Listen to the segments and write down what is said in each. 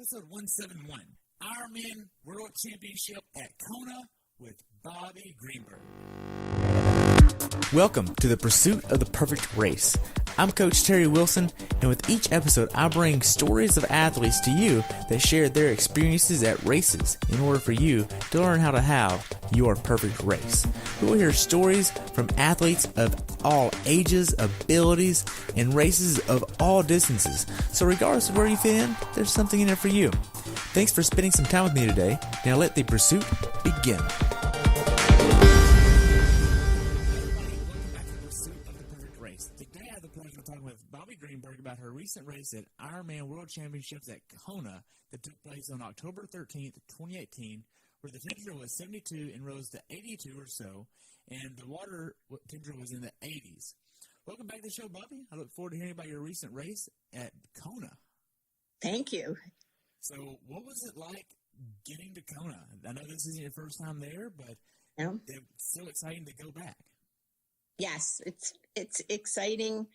episode 171, Ironman World Championship at KONA with Bobbe Greenberg. Welcome to the pursuit of the perfect race. I'm Coach Terry Wilson, and with each episode, I bring stories of athletes to you that share their experiences at races in order for you to learn how to have your perfect race. We will hear stories from athletes of all ages, abilities, and races of all distances. So regardless of where you fit in, there's something in it for you. Thanks for spending some time with me today. Now let the pursuit begin. Bobbe Greenberg about her recent race at Ironman World Championships at KONA that took place on October 13th, 2018, where the temperature was 72 and rose to 82 or so, and the water temperature was in the 80s. Welcome back to the show, Bobbe. I look forward to hearing about your recent race at KONA. Thank you. So what was it like getting to KONA? I know this isn't your first time there, but It's still exciting to go back. Yes, it's exciting.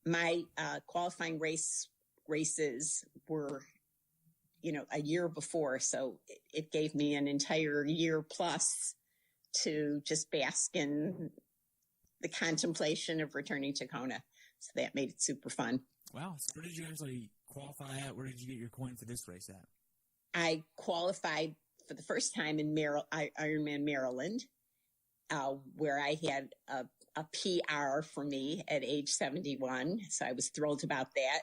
My qualifying races were, a year before, so it gave me an entire year plus to just bask in the contemplation of returning to KONA. So that made it super fun. Wow. So where did you actually qualify at? Where did you get your coin for this race at? I qualified for the first time in Ironman Maryland, where I had a PR for me at age 71. So I was thrilled about that.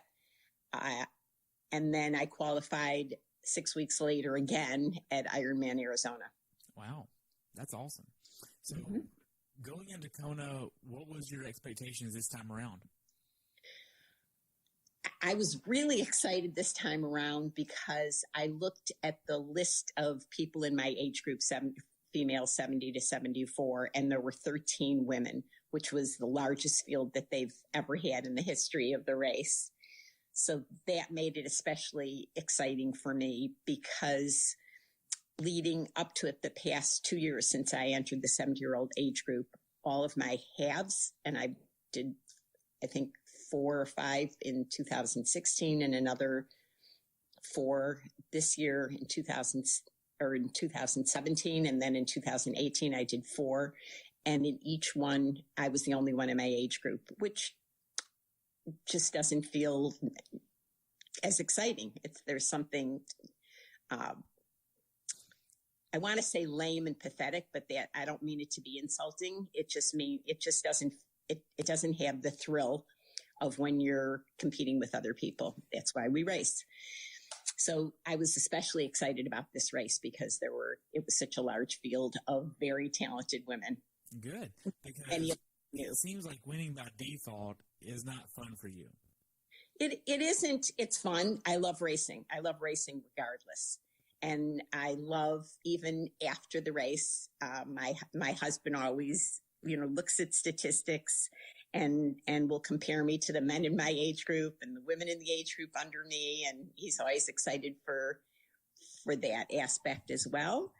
And then I qualified 6 weeks later again at Ironman Arizona. Wow. That's awesome. So going into KONA, what was your expectations this time around? I was really excited this time around because I looked at the list of people in my age group, female 70 to 74, and there were 13 women, which was the largest field that they've ever had in the history of the race. So that made it especially exciting for me because leading up to it the past 2 years since I entered the 70-year-old age group, all of my halves, and I did, I think, 4 or 5 in 2016 and another 4 this year in 2017. And then in 2018, I did 4. And in each one, I was the only one in my age group, which just doesn't feel as exciting. There's something, I want to say lame and pathetic, but that I don't mean it to be insulting. It just doesn't have the thrill of when you're competing with other people. That's why we race. So I was especially excited about this race because it was such a large field of very talented women. Good. Because it seems like winning by default is not fun for you. It isn't. It's fun. I love racing. I love racing regardless. And I love, even after the race, my husband always, looks at statistics and will compare me to the men in my age group and the women in the age group under me. And he's always excited for that aspect as well.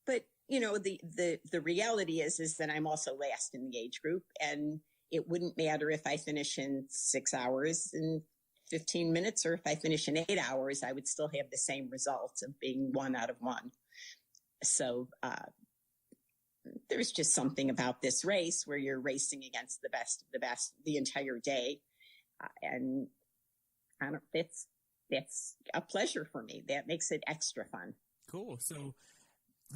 But, the reality is that I'm also last in the age group, and it wouldn't matter if I finish in 6 hours and 15 minutes or if I finish in 8 hours, I would still have the same results of being 1 out of 1. So, there's just something about this race where you're racing against the best of the best the entire day. And that's a pleasure for me. That makes it extra fun. Cool. So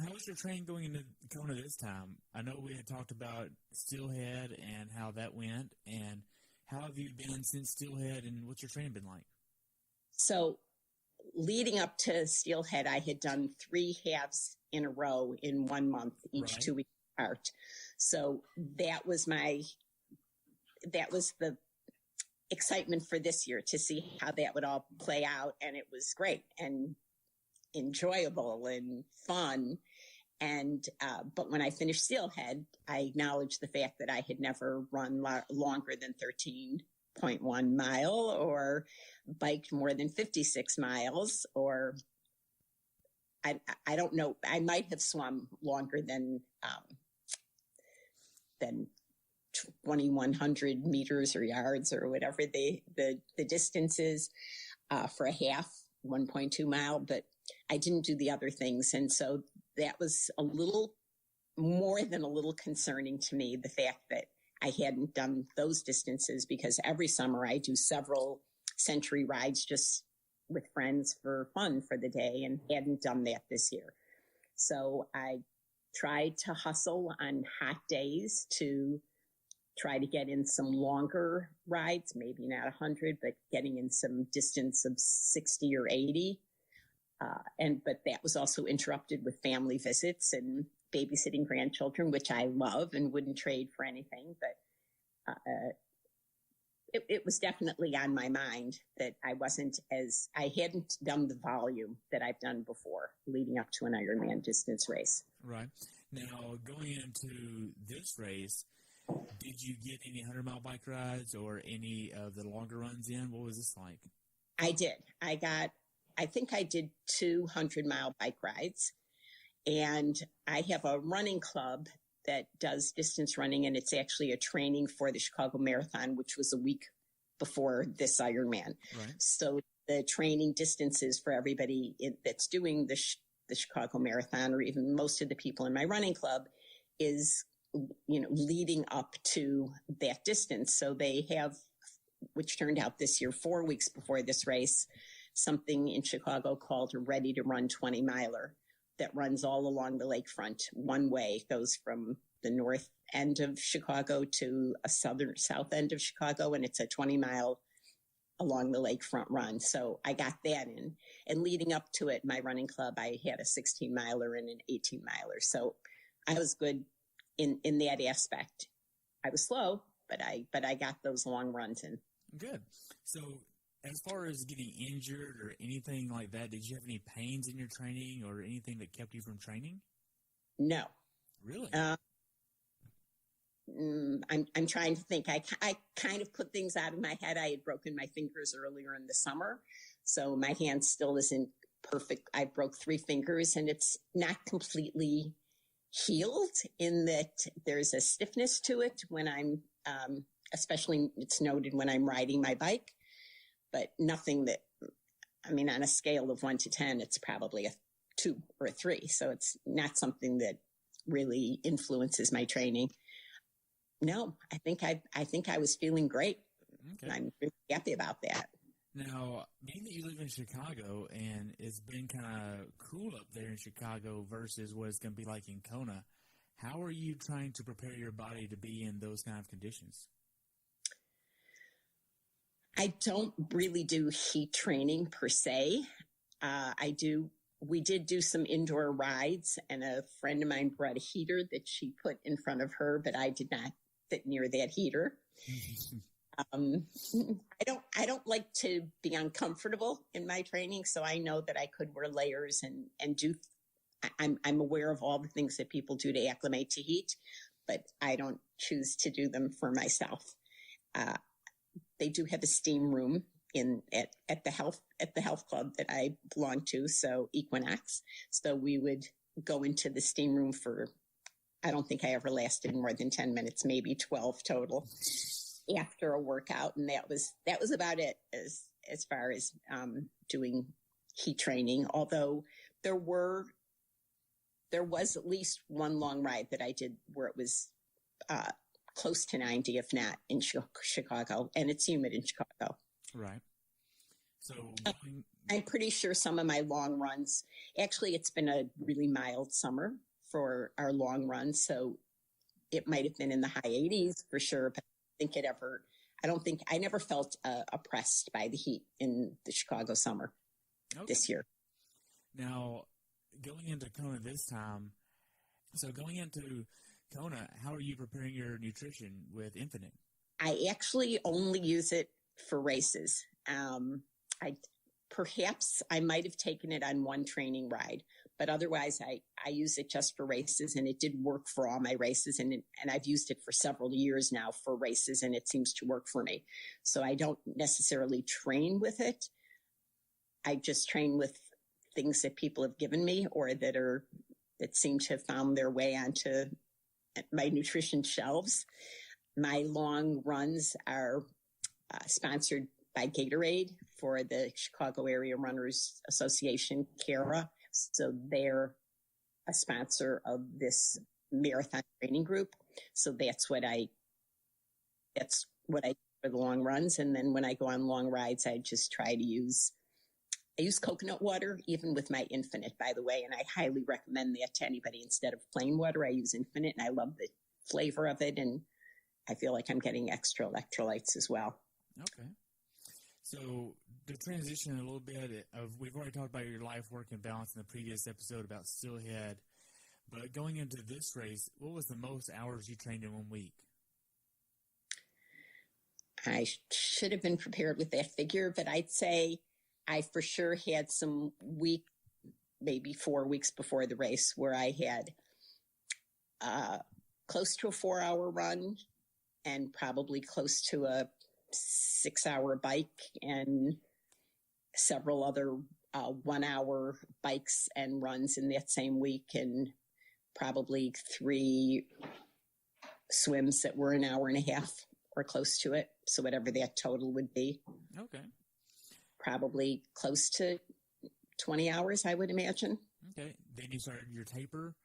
how was your training going into KONA this time? I know we had talked about Steelhead and how that went, and how have you been since Steelhead, and what's your training been like? So leading up to Steelhead, I had done 3 halves in a row in 1 month, each 2 weeks apart. So that was the excitement for this year, to see how that would all play out. And it was great and enjoyable and fun. And, but when I finished Steelhead, I acknowledged the fact that I had never run longer than 13.1 mile or biked more than 56 miles, or I don't know. I might have swum longer than 2,100 meters or yards or whatever the distance is, for a half. 1.2 mile, but I didn't do the other things. And so that was a little more than a little concerning to me, the fact that I hadn't done those distances, because every summer I do several century rides just with friends for fun for the day, and hadn't done that this year. So I tried to hustle on hot days to try to get in some longer rides, maybe not 100, but getting in some distance of 60 or 80. But that was also interrupted with family visits and babysitting grandchildren, which I love and wouldn't trade for anything. But it was definitely on my mind that I hadn't done the volume that I've done before leading up to an Ironman distance race. Right. Now, going into this race, did you get any 100-mile bike rides or any of the longer runs in? What was this like? I did. I think I did 200-mile bike rides. And I have a running club that does distance running, and it's actually a training for the Chicago Marathon, which was a week before this Ironman. Right. So the training distances for everybody that's doing the Chicago Marathon, or even most of the people in my running club, is, leading up to that distance. So they have, which turned out this year, 4 weeks before this race, something in Chicago called a Ready to Run 20 miler that runs all along the lakefront one way, goes from the north end of Chicago to a south end of Chicago, and it's a 20-mile along the lakefront run. So I got that in. And leading up to it, my running club, I had a 16-miler and an 18-miler. So I was good in that aspect. I was slow, but I got those long runs in. Good. So as far as getting injured or anything like that, did you have any pains in your training or anything that kept you from training? No. Really? I'm trying to think. I kind of put things out of my head. I had broken my fingers earlier in the summer, so my hand still isn't perfect. I broke 3 fingers, and it's not completely healed in that there's a stiffness to it when I'm, especially it's noted when I'm riding my bike, but nothing that, on a scale of 1 to 10, it's probably a 2 or a 3. So it's not something that really influences my training. No, I think I was feeling great. Okay. I'm really happy about that. Now, being that you live in Chicago and it's been kind of cool up there in Chicago versus what it's going to be like in Kona, how are you trying to prepare your body to be in those kind of conditions? I don't really do heat training per se. We did do some indoor rides, and a friend of mine brought a heater that she put in front of her, but I did not fit near that heater. I don't like to be uncomfortable in my training, so I know that I could wear layers and do. I'm aware of all the things that people do to acclimate to heat, but I don't choose to do them for myself. They do have a steam room at the health club that I belong to, so Equinox. So we would go into the steam room for, I don't think I ever lasted more than 10 minutes, maybe 12 total after a workout. And that was about it as far as doing heat training. Although there was at least one long ride that I did where it was close to 90, if not in Chicago, and it's humid in Chicago. Right. So I'm pretty sure some of my long runs, actually it's been a really mild summer for our long runs, so it might have been in the high 80s for sure, but I never felt oppressed by the heat in the Chicago summer this year. Now, going into Kona this time, how are you preparing your nutrition with Infinite? I actually only use it for races. Perhaps I might have taken it on one training ride, but otherwise I use it just for races, and it did work for all my races, and I've used it for several years now for races, and it seems to work for me. So I don't necessarily train with it. I just train with things that people have given me or that seem to have found their way onto my nutrition shelves. My long runs are sponsored by Gatorade for the Chicago Area Runners Association, KARA. So they're a sponsor of this marathon training group. So that's what I do for the long runs. And then when I go on long rides, I just try to use coconut water, even with my Infinite, by the way. And I highly recommend that to anybody. Instead of plain water, I use Infinite, and I love the flavor of it. And I feel like I'm getting extra electrolytes as well. Okay. So to transition a little bit, we've already talked about your life, work, and balance in the previous episode about Steelhead. But going into this race, what was the most hours you trained in 1 week? I should have been prepared with that figure, but I'd say I for sure had some week, maybe 4 weeks before the race, where I had close to a 4-hour run and probably close to a 6-hour bike and several other 1-hour bikes and runs in that same week, and probably 3 swims that were an hour and a half or close to it. So whatever that total would be. Okay. Probably close to 20 hours, I would imagine. Okay. Then you started your taper.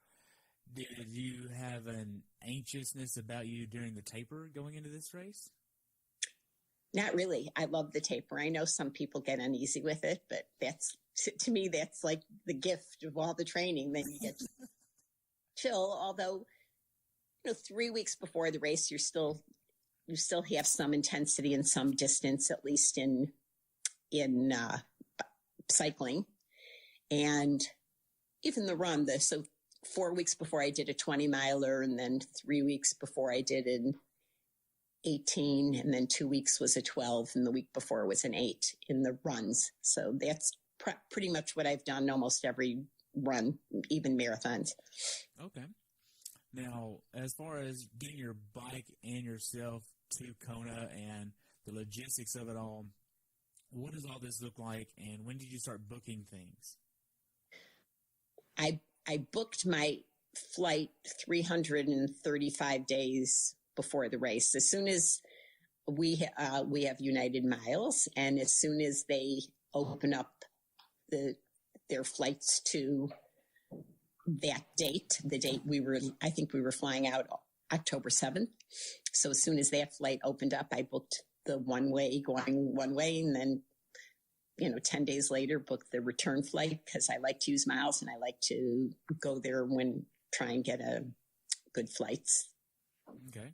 Did you have an anxiousness about you during the taper going into this race? Not really. I love the taper. I know some people get uneasy with it, but to me, that's like the gift of all the training. Then you get to chill. Although, 3 weeks before the race, you still have some intensity and some distance, at least in cycling, and even the run. So 4 weeks before I did a 20-miler, and then 3 weeks before I did an 18, and then 2 weeks was a 12, and the week before was an 8 in the runs. So that's pretty much what I've done almost every run, even marathons. Okay. Now, as far as getting your bike and yourself to Kona and the logistics of it all, what does all this look like, and when did you start booking things? I booked my flight 335 days before the race. As soon as we have United Miles, and as soon as they open up their flights to that date, I think we were flying out October 7th. So as soon as that flight opened up, I booked the going one way, and then 10 days later booked the return flight, because I like to use miles and I like to go there when try and get a good flights. Okay.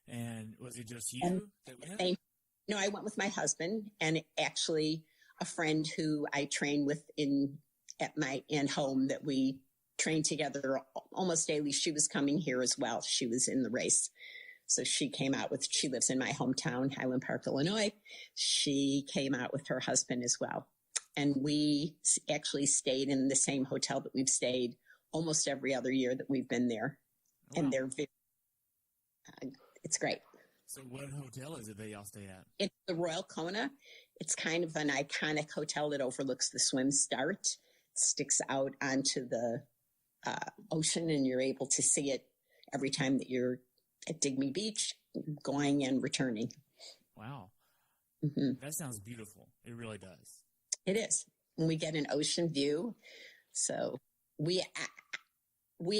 And was it just you that went? No, I went with my husband, and actually a friend who I train with at my home that we train together almost daily. She was coming here as well. She was in the race. So she lives in my hometown, Highland Park, Illinois. She came out with her husband as well. And we actually stayed in the same hotel that we've stayed almost every other year that we've been there. Wow. And they're it's great. So what hotel is it that y'all stay at? It's the Royal KONA. It's kind of an iconic hotel that overlooks the swim start. It sticks out onto the ocean, and you're able to see it every time that you're at Digby Beach, going and returning. Wow. Mm-hmm. That sounds beautiful. It really does. It is. And we get an ocean view. So we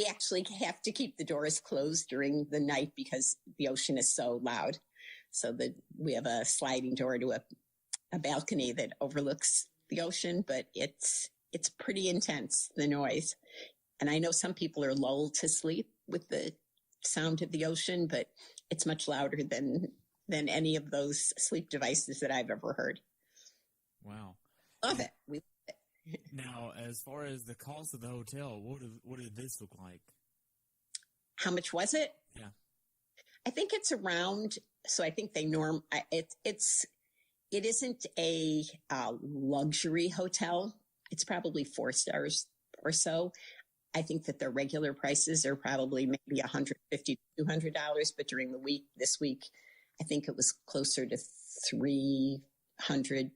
actually have to keep the doors closed during the night because the ocean is so loud. So that we have a sliding door to a balcony that overlooks the ocean, but it's pretty intense, the noise. And I know some people are lulled to sleep with the sound of the ocean, but it's much louder than any of those sleep devices that I've ever heard. Wow. Love it. We love it. Now, as far as the cost of the hotel, what did this look like? How much was it? Yeah. I think it's around, so I think it isn't a luxury hotel. It's probably 4 stars or so. I think that their regular prices are probably maybe $150 to $200, but during this week, I think it was closer to $300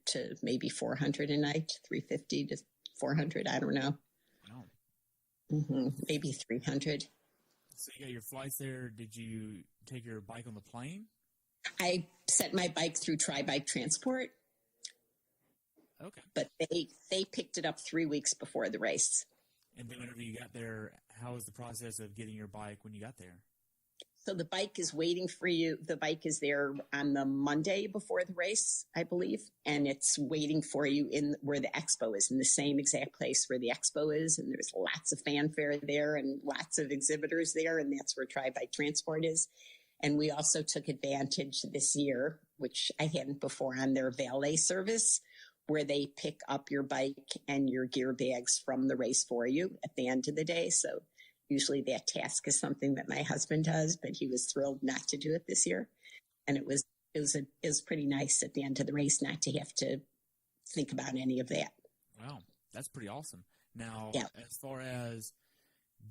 to maybe $400 a night, $350 to $400. I don't know. Wow. Mm-hmm. Maybe $300. So you got your flights there. Did you take your bike on the plane? I sent my bike through Tri-Bike Transport. Okay. But they picked it up 3 weeks before the race. And then whenever you got there, how was the process of getting your bike when you got there? So the bike is waiting for you. The bike is there on the Monday before the race, I believe, and it's waiting for you in where the expo is, in the same exact place where the expo is. And there's lots of fanfare there and lots of exhibitors there, and that's where Tri-Bike Transport is. And we also took advantage this year, which I hadn't before, on their valet service, where they pick up your bike and your gear bags from the race for you at the end of the day. So usually that task is something that my husband does, but he was thrilled not to do it this year. And it was pretty nice at the end of the race not to have to think about any of that. Wow, that's pretty awesome. Now, yeah. As far as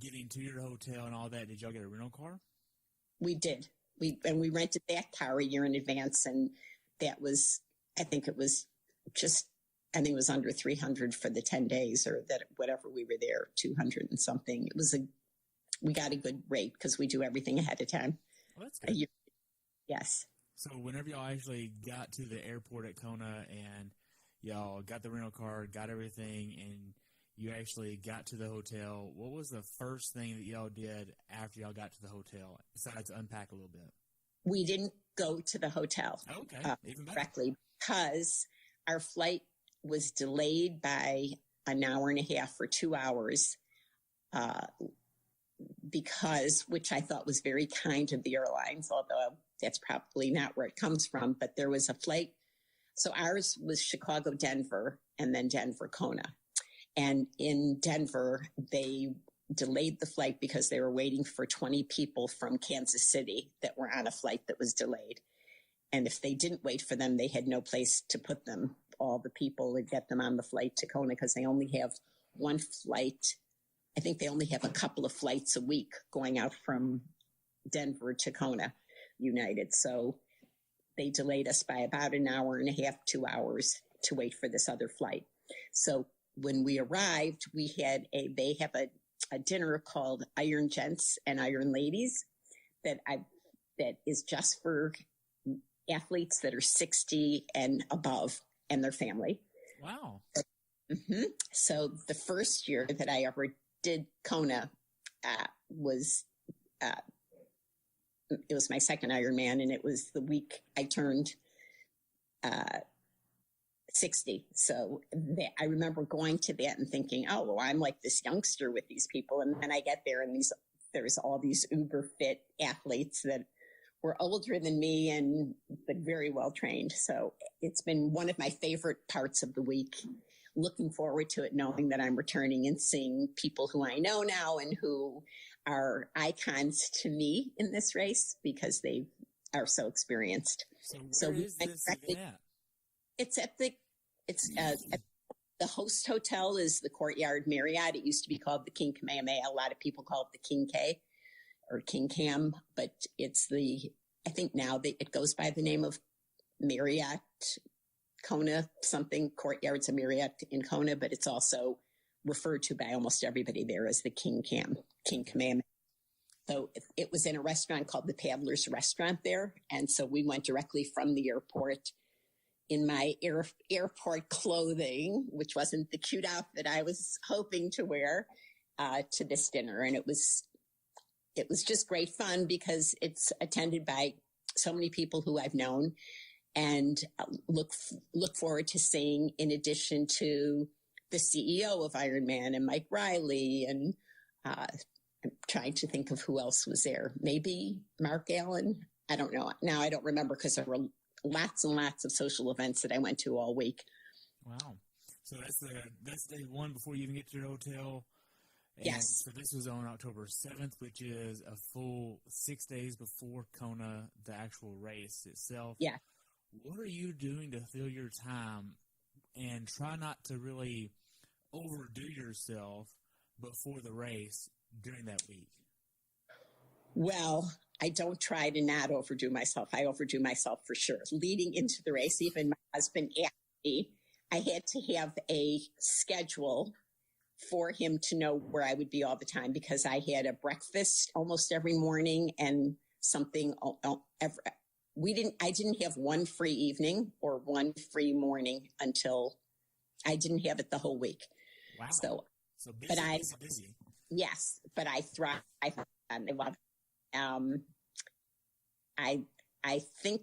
getting to your hotel and all that, did y'all get a rental car? We did. We rented that car a year in advance, and that was, I think it was under 300 for the 10 days, or that whatever we were there, 200 and something. We got a good rate because we do everything ahead of time. Well, that's good. Yes. So whenever y'all actually got to the airport at KONA and y'all got the rental car, got everything, and you actually got to the hotel, what was the first thing that y'all did after y'all got to the hotel, besides unpack a little bit? We didn't go to the hotel. Okay, even better. Correctly, because our flight was delayed by an hour and a half or 2 hours, which I thought was very kind of the airlines, although that's probably not where it comes from. But there was a flight. So ours was Chicago, Denver, and then Denver, KONA. And in Denver, they delayed the flight because they were waiting for 20 people from Kansas City that were on a flight that was delayed. And if they didn't wait for them, they had no place to put them, all the people, and get them on the flight to KONA, because they only have one flight. I think they only have a couple of flights a week going out from Denver to KONA United. So they delayed us by about an hour and a half, 2 hours to wait for this other flight. So when we arrived, they have a dinner called Iron Gents and Iron Ladies that is just for athletes that are 60 and above and their family. Wow. Mm-hmm. So the first year that I ever did KONA it was my second Ironman, and it was the week I turned 60. So I remember going to that and thinking, oh, well, I'm like this youngster with these people. And then I get there, and there's all these uber fit athletes that were older than me but very well trained. So it's been one of my favorite parts of the week. Looking forward to it, knowing that I'm returning and seeing people who I know now and who are icons to me in this race because they are so experienced. So where is this event at? It's at the host hotel is the Courtyard Marriott. It used to be called the King Kamehameha. A lot of people call it the King K or King Cam, but I think now it goes by the name of Marriott KONA something. Courtyard's a Marriott in KONA, but it's also referred to by almost everybody there as the King Kamehameha. So it was in a restaurant called the Paddler's Restaurant there. And so we went directly from the airport in my airport clothing, which wasn't the cute outfit I was hoping to wear, to this dinner. And it was just great fun because it's attended by so many people who I've known and look forward to seeing, in addition to the CEO of Ironman and Mike Riley. And I'm trying to think of who else was there. Maybe Mark Allen. I don't know. Now I don't remember because there were lots and lots of social events that I went to all week. Wow. So that's day one before you even get to your hotel. And yes. So this was on October 7th, which is a full 6 days before KONA, the actual race itself. Yeah. What are you doing to fill your time and try not to really overdo yourself before the race during that week? Well, I don't try to not overdo myself. I overdo myself for sure. Leading into the race, even my husband asked me, I had to have a schedule for him to know where I would be all the time because I had a breakfast almost every morning and something I didn't have one free evening or one free morning until I didn't have it the whole week. Wow. So busy, but busy. Yes, but I thrive and I love I think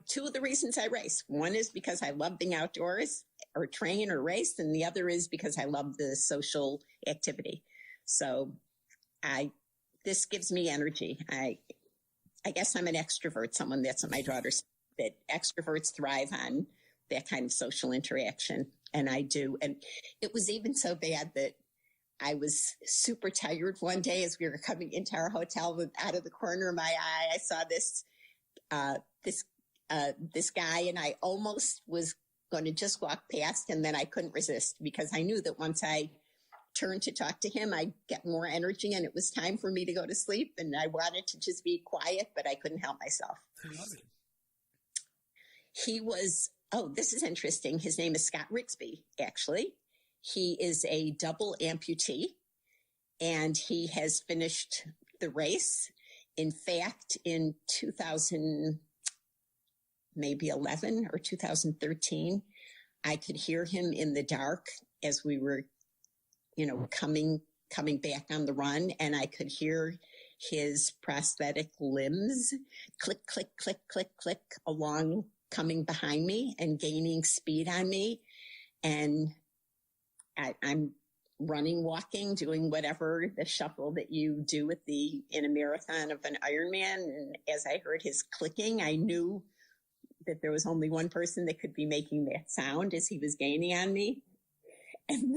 two of the reasons I race. One is because I love being outdoors or train or race, and the other is because I love the social activity. So this gives me energy. I guess I'm an extrovert, someone that's what my daughter said, that extroverts thrive on that kind of social interaction. And I do. And it was even so bad that I was super tired one day as we were coming into our hotel. Out of the corner of my eye, I saw this guy, and I almost was going to just walk past, and then I couldn't resist because I knew that once I turned to talk to him, I'd get more energy, and it was time for me to go to sleep, and I wanted to just be quiet, but I couldn't help myself. Who was it? He was, this is interesting. His name is Scott Rigsby, actually. He is a double amputee, and he has finished the race. In fact, in 2011 or 2013, I could hear him in the dark as we were, coming back on the run, and I could hear his prosthetic limbs click, click, click, click, click along, coming behind me and gaining speed on me. And I'm running, walking, doing whatever the shuffle that you do in a marathon of an Ironman. And as I heard his clicking, I knew that there was only one person that could be making that sound as he was gaining on me. And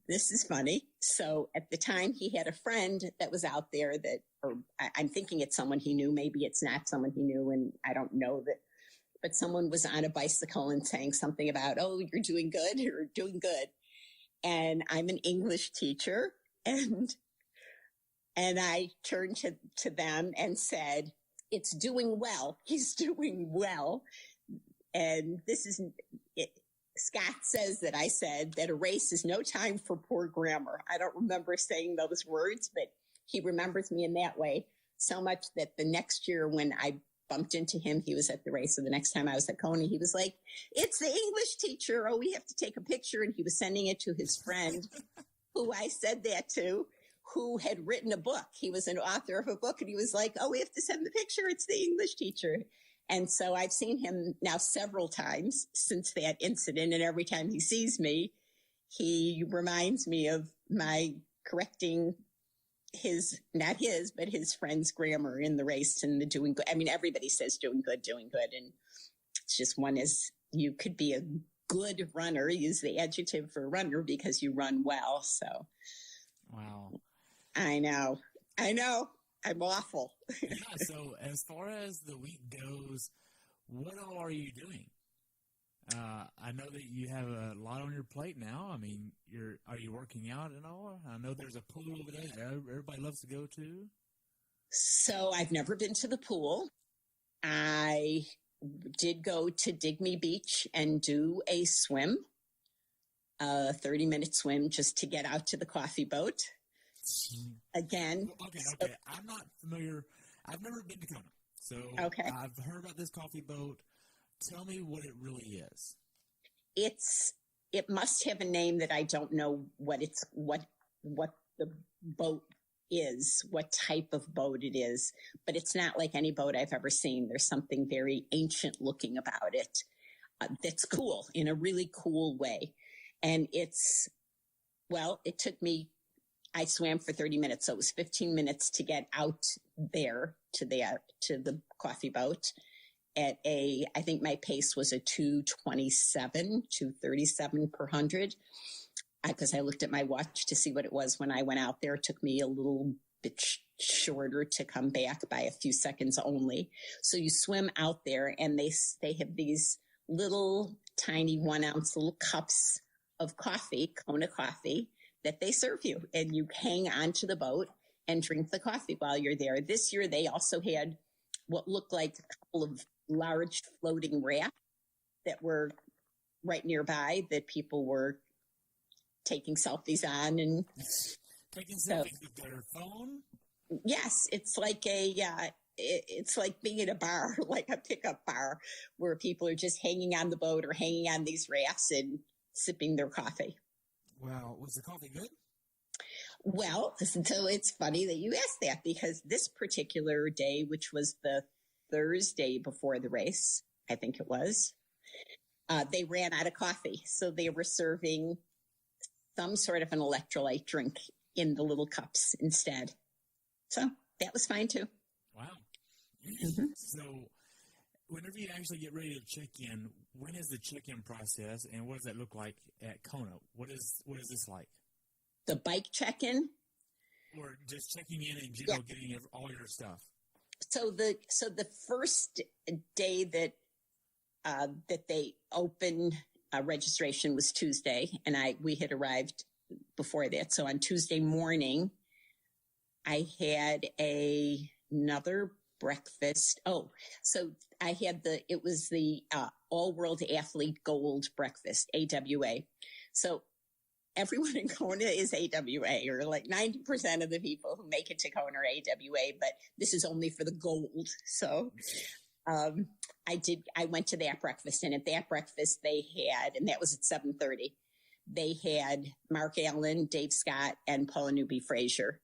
this is funny. So at the time, he had a friend that was out there I'm thinking it's someone he knew. Maybe it's not someone he knew, and I don't know that. But someone was on a bicycle and saying something about, "Oh, you're doing good. You're doing good." And I'm an English teacher, and I turned to them and said, "It's doing well. He's doing well." And Scott says that I said that a race is no time for poor grammar. I don't remember saying those words, but he remembers me in that way so much that the next year when I bumped into him, he was at the race. So the next time I was at KONA, he was like, "It's the English teacher. Oh, we have to take a picture." And he was sending it to his friend who I said that to, who had written a book. He was an author of a book, and he was like, "Oh, we have to send the picture. It's the English teacher." And so I've seen him now several times since that incident. And every time he sees me, he reminds me of my correcting not his, but his friend's grammar in the race and the doing good. I mean, everybody says doing good. And it's just you could be a good runner, use the adjective for runner because you run well. So. Wow. I know. I'm awful. Yeah. So as far as the week goes, what all are you doing? I know that you have a lot on your plate now. I mean, are you working out at all? I know there's a pool over there that everybody loves to go to. So I've never been to the pool. I did go to Digby Beach and do a swim, a 30-minute swim just to get out to the coffee boat. Again. Okay. I'm not familiar. I've never been to KONA. So okay. I've heard about this coffee boat. Tell me what it really is. It must have a name that I don't know what the boat is, what type of boat it is, but it's not like any boat I've ever seen. There's something very ancient looking about it that's cool in a really cool way. And it took me, I swam for 30 minutes. So it was 15 minutes to get out there to the coffee boat. I think my pace was a 2:37 per 100. Because I looked at my watch to see what it was when I went out there. It took me a little bit shorter to come back by a few seconds only. So you swim out there, and they have these little tiny 1 ounce little cups of coffee, KONA coffee, that they serve you, and you hang onto the boat and drink the coffee while you're there. This year, they also had what looked like a couple of large floating rafts that were right nearby that people were taking selfies on and taking selfies with their phone. Yes, it's like it's like being in a bar, like a pickup bar, where people are just hanging on the boat or hanging on these rafts and sipping their coffee. Wow. Was the coffee good? Well, so it's funny that you asked that, because this particular day, which was the Thursday before the race, I think it was, they ran out of coffee. So they were serving some sort of an electrolyte drink in the little cups instead. So that was fine too. Wow. Mm-hmm. So whenever you actually get ready to check in, when is the check-in process, and what does that look like at KONA? What is this like? The bike check-in? Or just checking in general, getting all your stuff? So the first day that they opened registration was Tuesday, and we had arrived before that. So on Tuesday morning, I had another breakfast. Oh, so I had it was the All World Athlete Gold Breakfast, AWA. So everyone in KONA is AWA, or like 90% of the people who make it to KONA are AWA, but this is only for the gold. So I went to that breakfast, and at that breakfast they had, and that was at 7:30, they had Mark Allen, Dave Scott, and Paula Newby-Fraser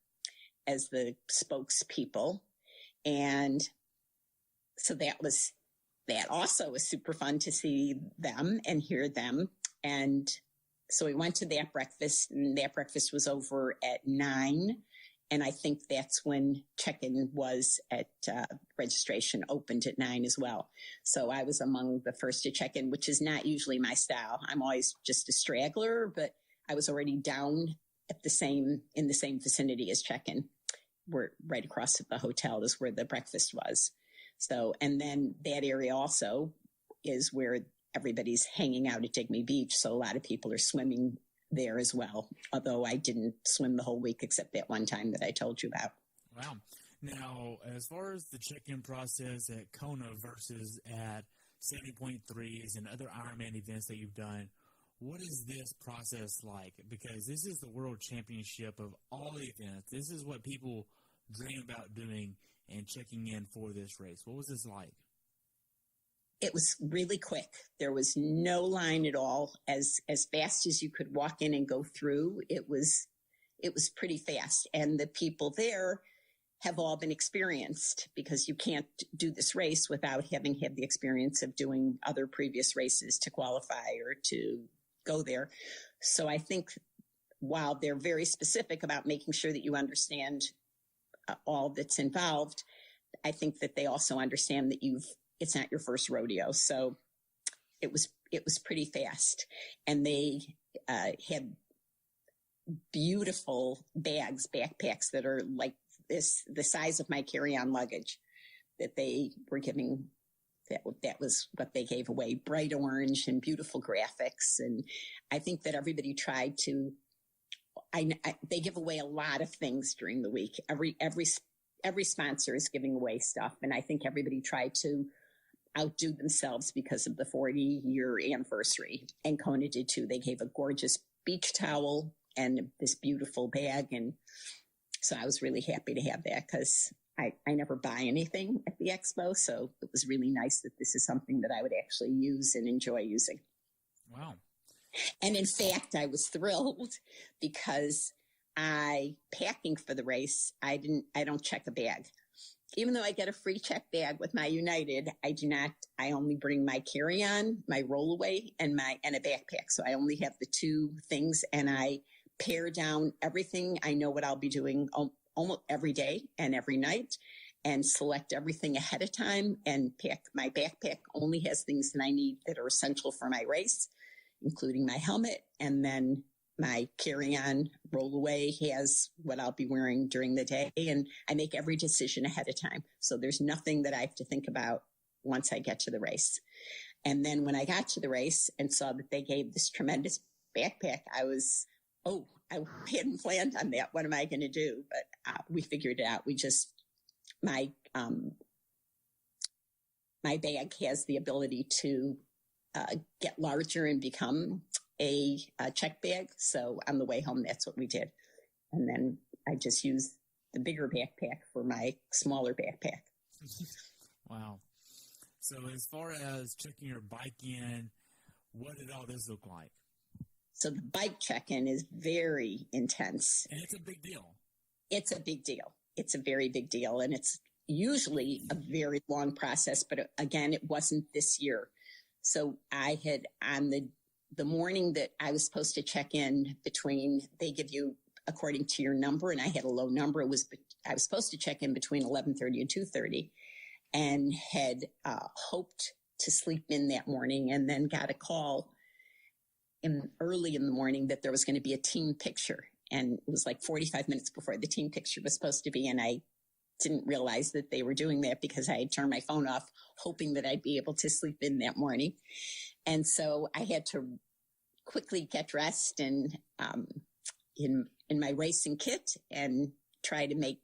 as the spokespeople. And so that also was super fun to see them and hear them. And so we went to that breakfast, and that breakfast was over at 9. And I think that's when check-in was at registration opened at 9 as well. So I was among the first to check in, which is not usually my style. I'm always just a straggler, but I was already down in the same vicinity as check-in. We're right across the hotel is where the breakfast was. So, and then that area also is where everybody's hanging out at Digby Beach. So a lot of people are swimming there as well, although I didn't swim the whole week except that one time that I told you about. Wow. Now, as far as the check-in process at KONA versus at 70.3s and other Ironman events that you've done, what is this process like? Because this is the world championship of all events. This is what people dream about doing and checking in for this race. What was this like? It was really quick. There was no line at all. As fast as you could walk in and go through, it was pretty fast. And the people there have all been experienced, because you can't do this race without having had the experience of doing other previous races to qualify or to go there. So I think while they're very specific about making sure that you understand all that's involved, I think that they also understand that it's not your first rodeo. So it was pretty fast. And they had beautiful backpacks that are like the size of my carry-on luggage that they were giving. That was what they gave away, bright orange and beautiful graphics. And I think that everybody tried to, they give away a lot of things during the week. Every sponsor is giving away stuff. And I think everybody tried to outdo themselves because of the 40-year anniversary. And KONA did too. They gave a gorgeous beach towel and this beautiful bag. And so I was really happy to have that, because I never buy anything at the expo. So it was really nice that this is something that I would actually use and enjoy using. Wow. And in fact, I was thrilled because packing for the race, I don't check a bag. Even though I get a free check bag with my United, I only bring my carry-on, my rollaway, and a backpack. So I only have the two things, and I pare down everything. I know what I'll be doing almost every day and every night, and select everything ahead of time, and my backpack only has things that I need that are essential for my race, including my helmet. And then my carry-on rollaway has what I'll be wearing during the day. And I make every decision ahead of time. So there's nothing that I have to think about once I get to the race. And then when I got to the race and saw that they gave this tremendous backpack, I hadn't planned on that. What am I going to do? But we figured it out. My bag has the ability to get larger and become a check bag. So on the way home, that's what we did. And then I just used the bigger backpack for my smaller backpack. Wow. So as far as checking your bike in, what did all this look like? So the bike check-in is very intense. And it's a big deal. It's a big deal. It's a very big deal. And it's usually a very long process. But again, it wasn't this year. So I had on the morning that I was supposed to check in between, they give you according to your number, and I had a low number. I was supposed to check in between 11:30 and 2:30, and had hoped to sleep in that morning, and then got a call early in the morning that there was going to be a team picture, and it was like 45 minutes before the team picture was supposed to be, and I didn't realize that they were doing that because I had turned my phone off, hoping that I'd be able to sleep in that morning. And so I had to quickly get dressed and in my racing kit and try to make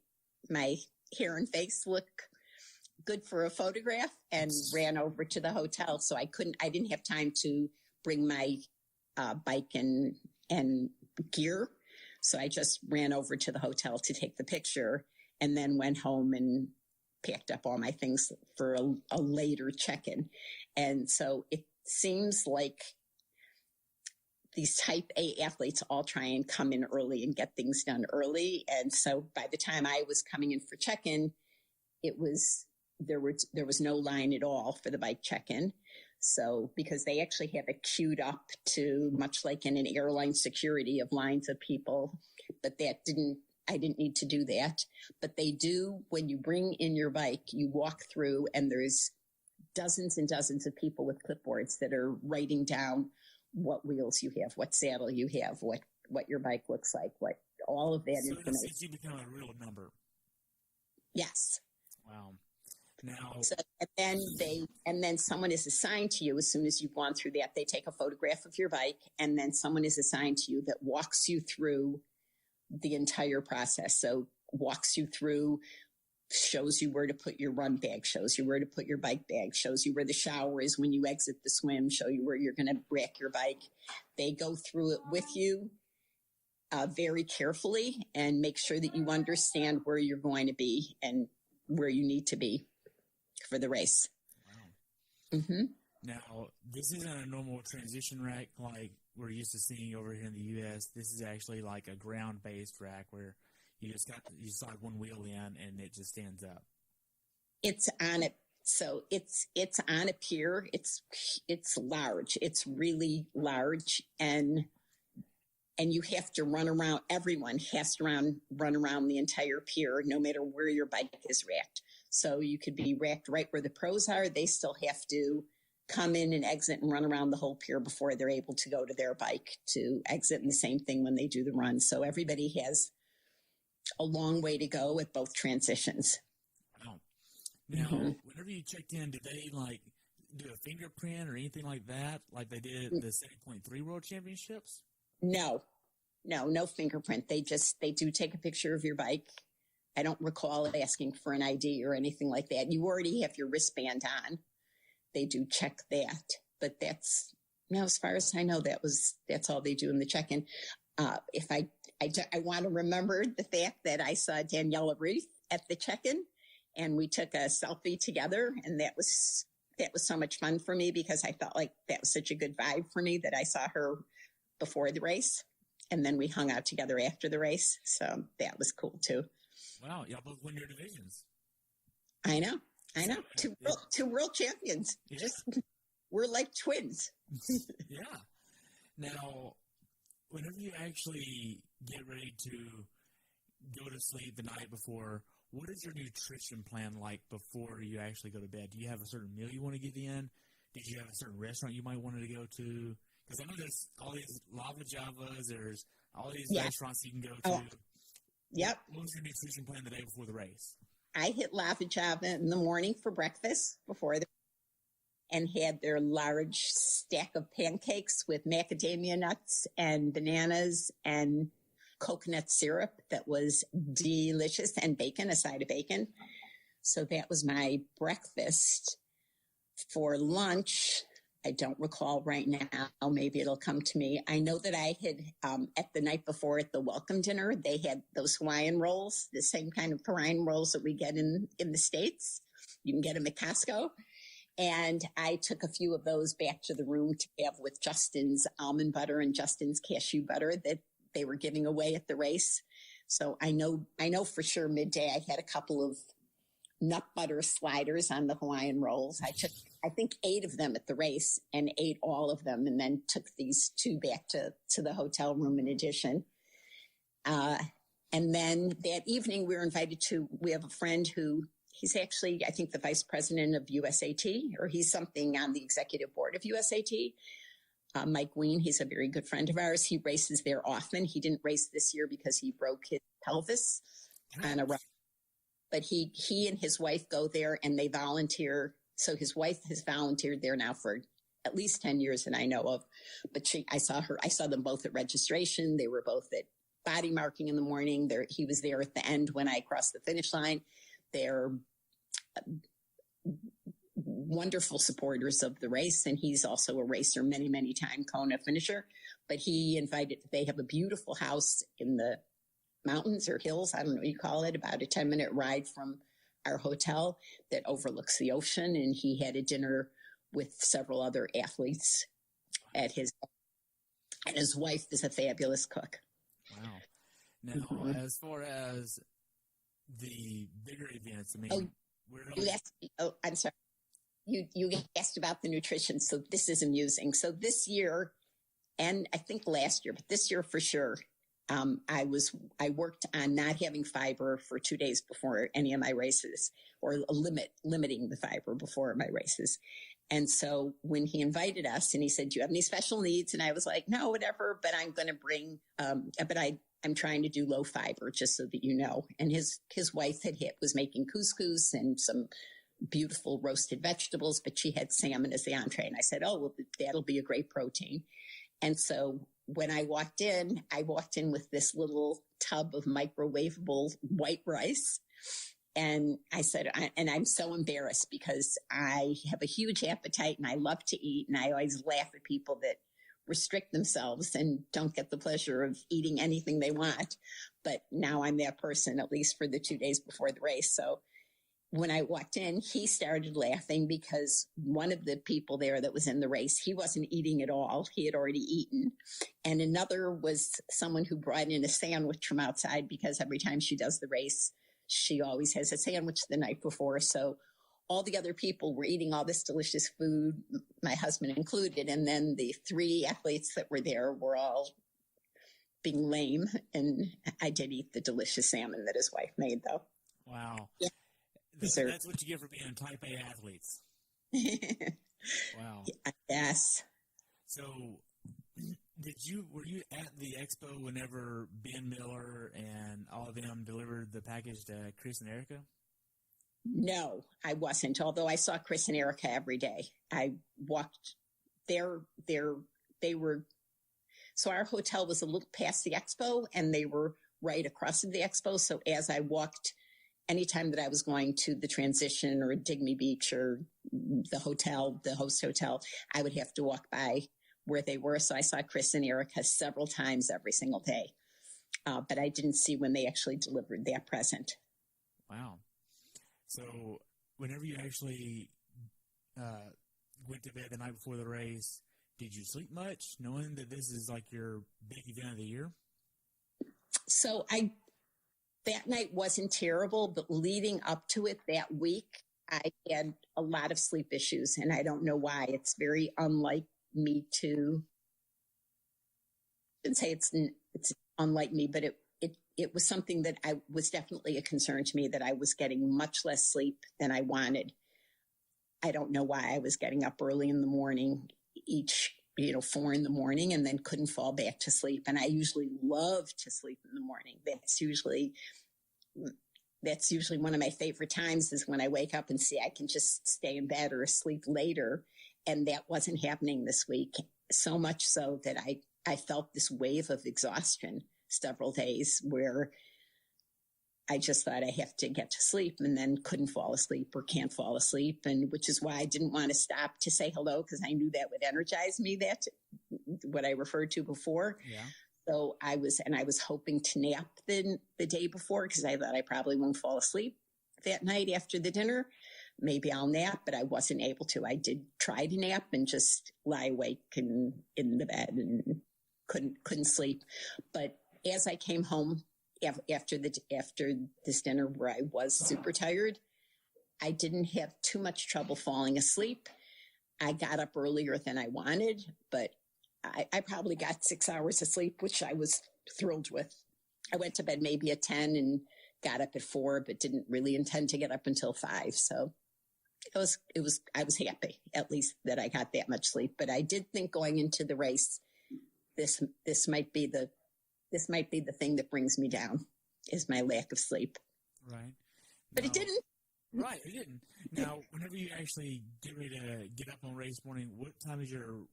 my hair and face look good for a photograph, and ran over to the hotel. So I didn't have time to bring my bike and gear. So I just ran over to the hotel to take the picture, and then went home and packed up all my things for a later check-in. And so it seems like these type A athletes all try and come in early and get things done early. And so by the time I was coming in for check-in, there was no line at all for the bike check-in. So because they actually have it queued up to, much like in an airline security, of lines of people, but I didn't need to do that. But they do, when you bring in your bike, you walk through and there's dozens and dozens of people with clipboards that are writing down what wheels you have, what saddle you have, what your bike looks like, what all of that information. So you become a real number. Yes. Wow. Now, so, and then someone is assigned to you as soon as you've gone through that. They take a photograph of your bike, and then someone is assigned to you that walks you through the entire process. So walks you through, shows you where to put your run bag, shows you where to put your bike bag, shows you where the shower is when you exit the swim, show you where you're going to rack your bike. They go through it with you very carefully and make sure that you understand where you're going to be and where you need to be for the race. Wow. Mm-hmm. Now, this isn't a normal transition rack like we're used to seeing over here in the U.S. This is actually like a ground-based rack where you slide one wheel in and it just stands up. It's on it. So it's on a pier. It's large. It's really large, and you have to run around. Everyone has to run around the entire pier, no matter where your bike is racked. So you could be racked right where the pros are. They still have to come in and exit and run around the whole pier before they're able to go to their bike to exit, and the same thing when they do the run. So everybody has a long way to go with both transitions. Wow. Now, whenever you checked in, did they do a fingerprint or anything like that, like they did at the 70.3 World Championships? No fingerprint. They do take a picture of your bike. I don't recall asking for an ID or anything like that. You already have your wristband on. They do check that, but that's, as far as I know, that's all they do in the check-in. If I want to remember the fact that I saw Daniela Ruth at the check-in, and we took a selfie together, and that was so much fun for me because I felt like that was such a good vibe for me that I saw her before the race, and then we hung out together after the race. So that was cool too. Wow, y'all both win your divisions. I know. Two world champions. Yeah. We're like twins. Yeah. Now, whenever you actually get ready to go to sleep the night before, what is your nutrition plan like before you actually go to bed? Do you have a certain meal you want to get in? Did you have a certain restaurant you might want to go to? Because I know there's all these Lava Javas, there's all these restaurants you can go to. Oh. Yep. What was your nutrition plan the day before the race? I hit Lava Java in the morning for breakfast and had their large stack of pancakes with macadamia nuts and bananas and coconut syrup that was delicious, and bacon, a side of bacon. So that was my breakfast. For lunch, I don't recall right now. Maybe it'll come to me. I know that I had, at the night before at the welcome dinner, they had those Hawaiian rolls, the same kind of Hawaiian rolls that we get in the States. You can get them at Costco. And I took a few of those back to the room to have with Justin's almond butter and Justin's cashew butter that they were giving away at the race. So I know for sure midday I had a couple of nut butter sliders on the Hawaiian rolls. I took, I think, 8 of them at the race and ate all of them, and then took these 2 back to the hotel room in addition. And then that evening we have a friend who, he's actually, I think, the vice president of USAT, or he's something on the executive board of USAT. Mike Ween, he's a very good friend of ours. He races there often. He didn't race this year because he broke his pelvis on a run. But he and his wife go there and they volunteer. So his wife has volunteered there now for at least 10 years that I know of. But I saw them both at registration. They were both at body marking in the morning. He was there at the end when I crossed the finish line. They're wonderful supporters of the race, and he's also a racer, many time KONA finisher. But they have a beautiful house in the mountains or hills, I don't know what you call it, about a 10-minute ride from our hotel that overlooks the ocean. And he had a dinner with several other athletes and his wife is a fabulous cook. Wow. Now, as far as the bigger events, I mean, I'm sorry. You asked about the nutrition, so this is amusing. So this year, and I think last year, but this year for sure, I worked on not having fiber for 2 days before any of my races, or limiting the fiber before my races. And so when he invited us and he said, "Do you have any special needs?" And I was like, "No, whatever, but I'm going to bring, I'm trying to do low fiber, just so that you know." And his wife was making couscous and some beautiful roasted vegetables, but she had salmon as the entree. And I said, "Oh, well, that'll be a great protein." And so when I walked in with this little tub of microwavable white rice. And I said, and I'm so embarrassed because I have a huge appetite and I love to eat. And I always laugh at people that restrict themselves and don't get the pleasure of eating anything they want. But now I'm that person, at least for the 2 days before the race. So when I walked in, he started laughing because one of the people there that was in the race, he wasn't eating at all. He had already eaten. And another was someone who brought in a sandwich from outside because every time she does the race, she always has a sandwich the night before. So all the other people were eating all this delicious food, my husband included. And then the 3 athletes that were there were all being lame. And I did eat the delicious salmon that his wife made, though. Wow. Yeah. That's what you get for being type A athletes. Wow. Yes. So were you at the expo whenever Ben Miller and all of them delivered the package to Chris and Erica? No, I wasn't. Although I saw Chris and Erica every day. I walked there. So our hotel was a little past the expo and they were right across from the expo. So as I walked, anytime that I was going to the Transition or Digby Beach or the host hotel, I would have to walk by where they were. So I saw Chris and Erica several times every single day. But I didn't see when they actually delivered that present. Wow. So whenever you actually went to bed the night before the race, did you sleep much, knowing that this is like your big event of the year? So that night wasn't terrible, but leading up to it that week, I had a lot of sleep issues, and I don't know why. It's very unlike me to, I shouldn't say it's unlike me, but it was something that was definitely a concern to me, that I was getting much less sleep than I wanted. I don't know why. I was getting up early in the morning, 4 in the morning, and then couldn't fall back to sleep. And I usually love to sleep in the morning. That's usually one of my favorite times, is when I wake up and see I can just stay in bed or sleep later. And that wasn't happening this week. So much so that I felt this wave of exhaustion several days where I just thought I have to get to sleep, and then couldn't fall asleep or can't fall asleep. And which is why I didn't want to stop to say hello, because I knew that would energize me. That's what I referred to before. Yeah. So I was hoping to nap the day before, because I thought I probably won't fall asleep that night after the dinner. maybe I'll nap, but I wasn't able to. I did try to nap and just lie awake and in the bed and couldn't sleep. But as I came home after this dinner where I was super tired, I didn't have too much trouble falling asleep. I got up earlier than I wanted, but I probably got 6 hours of sleep, which I was thrilled with. I went to bed maybe at 10 and got up at 4, but didn't really intend to get up until 5. So I was happy at least that I got that much sleep. But I did think going into the race, this might be the thing that brings me down, is my lack of sleep. Right. But it didn't. Right, it didn't. Now, whenever you actually get ready to get up on race morning, what time is your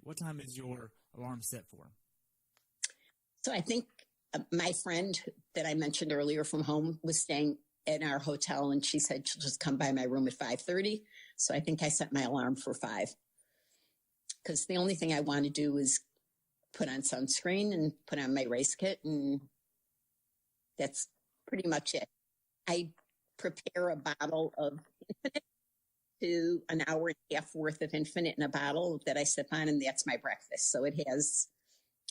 what time is your alarm set for? So I think my friend that I mentioned earlier from home was staying in our hotel, and she said she'll just come by my room at 5:30. So I think I set my alarm for 5, because the only thing I want to do is put on sunscreen and put on my race kit, and that's pretty much it. I prepare a bottle of Infinite to an hour and a half worth of Infinite in a bottle that I sip on, and that's my breakfast. So it has,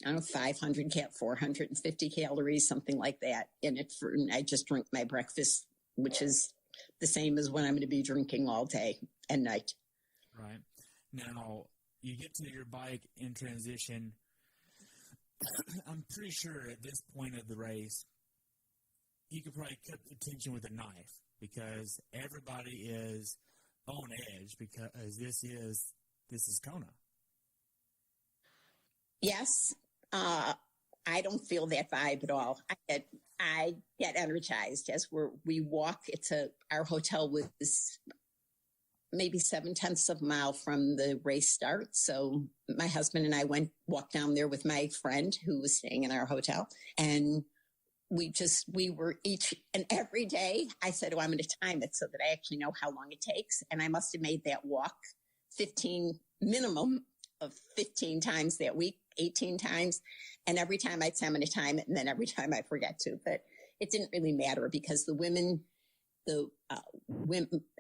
450 calories, something like that in it. And I just drink my breakfast, which is the same as what I'm going to be drinking all day and night. Right. Now, you get to your bike in transition. I'm pretty sure at this point of the race, you could probably cut the tension with a knife, because everybody is on edge, because this is KONA. Yes. I don't feel that vibe at all. I get energized as we walk. Our hotel was maybe 0.7 of a mile from the race start. So my husband and I walked down there with my friend who was staying in our hotel, and we were each and every day. I said, I'm going to time it so that I actually know how long it takes. And I must have made that walk minimum of 15 times that week, 18 times. And every time I'd say I'm going to time it, and then every time I forget to. But it didn't really matter, because the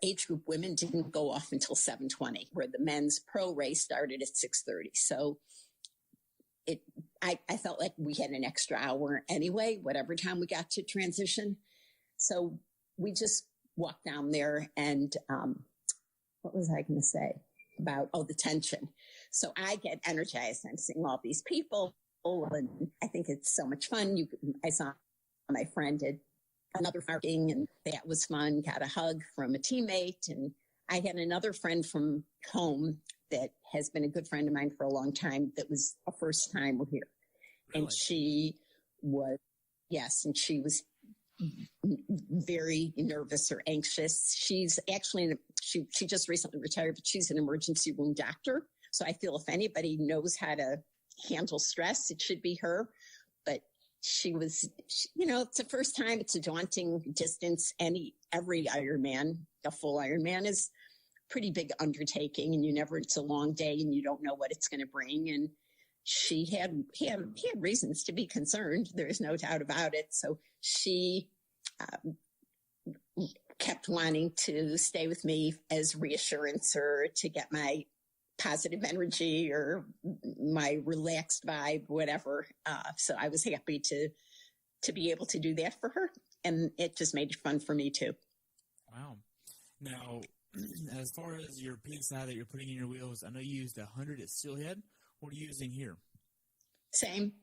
age group women didn't go off until 7:20, where the men's pro race started at 6:30. So I felt like we had an extra hour anyway, whatever time we got to transition. So we just walked down there, and what was I going to say about, the tension. So I get energized. I'm seeing all these people, and I think it's so much fun. I saw my friend at another parking, and that was fun. Got a hug from a teammate, and I had another friend from home that has been a good friend of mine for a long time. That was a first timer here. Really? And she was very nervous or anxious. She's actually, she just recently retired, but she's an emergency room doctor. So I feel if anybody knows how to handle stress, it should be her. But she was, it's the first time. It's a daunting distance. Every Ironman, a full Ironman, is pretty big undertaking, and it's a long day, and you don't know what it's going to bring. And she had reasons to be concerned. There's no doubt about it. So she kept wanting to stay with me as reassurance, or to get my positive energy or my relaxed vibe, whatever. So I was happy to be able to do that for her. And it just made it fun for me too. Wow. Now, as far as your PSI that you're putting in your wheels, I know you used 100 at Steelhead. What are you using here? Same.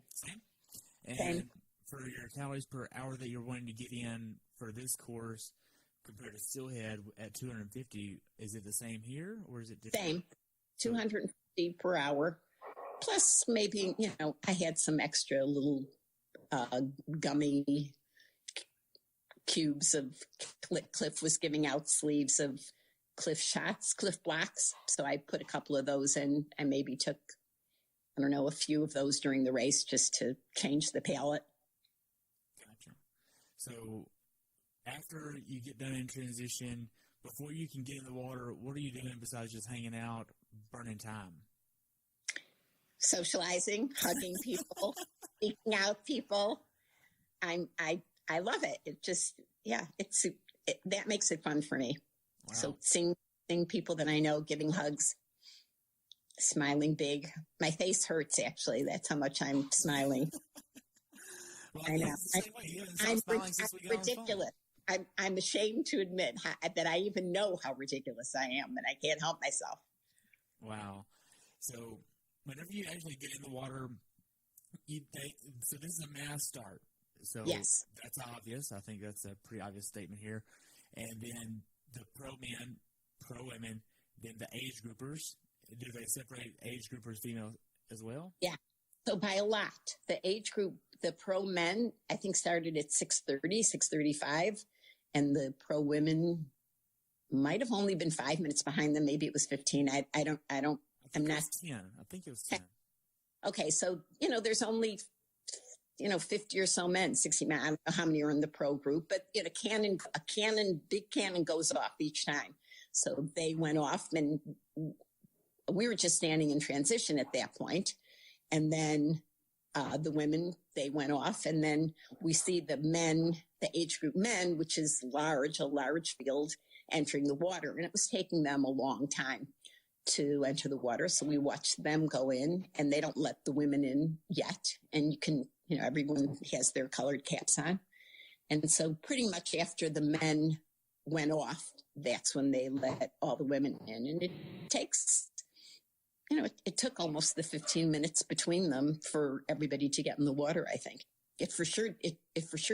And Same. For your calories per hour that you're wanting to get in for this course compared to Steelhead at 250, is it the same here, or is it different? Same. 250 per hour. Plus maybe, I had some extra little gummy cubes of Cliff was giving out sleeves of Cliff shots, Cliff blocks. So I put a couple of those in. I maybe took, a few of those during the race just to change the palate. Gotcha. So after you get done in transition, before you can get in the water, what are you doing besides just hanging out, burning time? Socializing, hugging people, seeking out people. I love it. It just, it's that makes it fun for me. Wow. So seeing people that I know giving hugs, smiling big. My face hurts, actually. That's how much I'm smiling. Well, I know. I'm ridiculous. I'm ashamed to admit that I even know how ridiculous I am, and I can't help myself. Wow. So whenever you actually get in the water, so this is a mass start. So yes, that's obvious. I think that's a pretty obvious statement here. And then the pro men, pro women, then the age groupers. Do they separate age groupers, female as well? Yeah. So by a lot. The age group, the pro men, I think started at 6:30, 6:35, and the pro women might have only been 5 minutes behind them. Maybe it was 15. I'm not 10. I think it was 10. Okay, so there's only 50 or so men, 60 men. I don't know how many are in the pro group, but a big cannon goes off each time. So they went off, and we were just standing in transition at that point. And then the women, they went off, and then we see the men, the age group men, which is a large field, entering the water. And it was taking them a long time to enter the water. So we watched them go in, and they don't let the women in yet. And you can, everyone has their colored caps on. And so pretty much after the men went off, that's when they let all the women in. And it takes, it took almost the 15 minutes between them for everybody to get in the water, I think. It for sure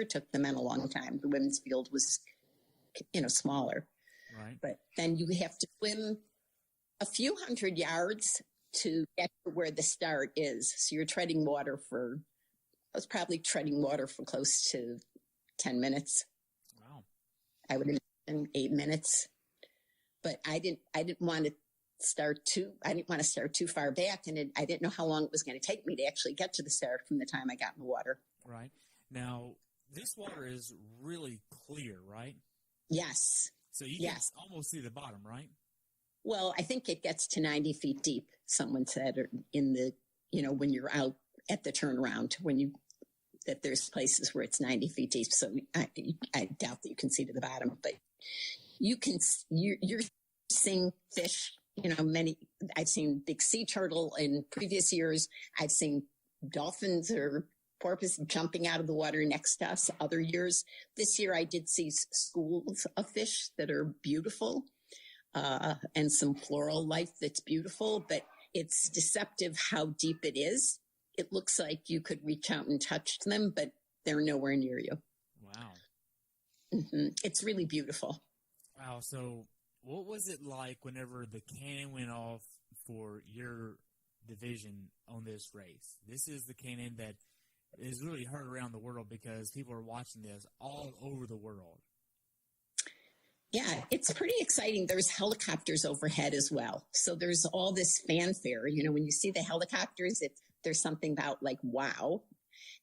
took the men a long time. The women's field was, smaller. Right. But then you have to swim a few hundred yards to get to where the start is. So you're treading water I was probably treading water for close to 10 minutes. Wow. I would imagine 8 minutes. But I didn't want to start too far back, and I didn't know how long it was going to take me to actually get to the start from the time I got in the water. Right. Now, this water is really clear, right? Yes. So you can almost see the bottom, right? Well, I think it gets to 90 feet deep, someone said, in the, when you're out at the turnaround, that there's places where it's 90 feet deep. So I doubt that you can see to the bottom, but you're seeing fish, I've seen big sea turtle in previous years. I've seen dolphins or porpoise jumping out of the water next to us other years. This year I did see schools of fish that are beautiful. And some floral life that's beautiful, but it's deceptive how deep it is. It looks like you could reach out and touch them, but they're nowhere near you. Wow. Mm-hmm. It's really beautiful. Wow. So what was it like whenever the cannon went off for your division on this race? This is the cannon that is really heard around the world because people are watching this all over the world. Yeah, it's pretty exciting. There's helicopters overhead as well. So there's all this fanfare. When you see the helicopters, there's something about like, wow.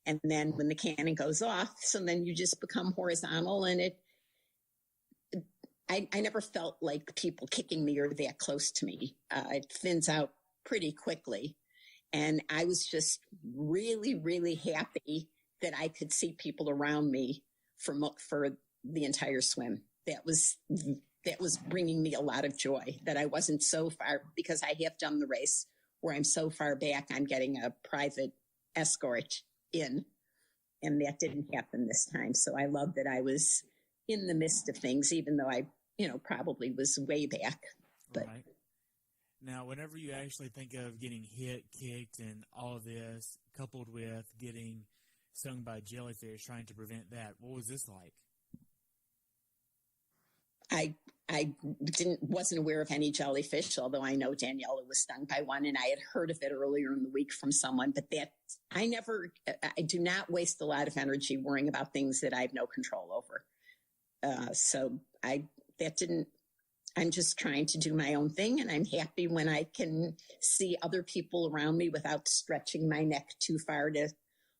And then when the cannon goes off, so then you just become horizontal, and I never felt like people kicking me or that close to me. It thins out pretty quickly. And I was just really, really happy that I could see people around me for the entire swim. That was bringing me a lot of joy, that I wasn't so far, because I have done the race where I'm so far back, I'm getting a private escort in, and that didn't happen this time. So I love that I was in the midst of things, even though I, probably was way back. But right. Now, whenever you actually think of getting hit, kicked, and all of this, coupled with getting stung by jellyfish, trying to prevent that, what was this like? I wasn't aware of any jellyfish, although I know Daniela was stung by one, and I had heard of it earlier in the week from someone. But I do not waste a lot of energy worrying about things that I have no control over. I'm just trying to do my own thing, and I'm happy when I can see other people around me without stretching my neck too far to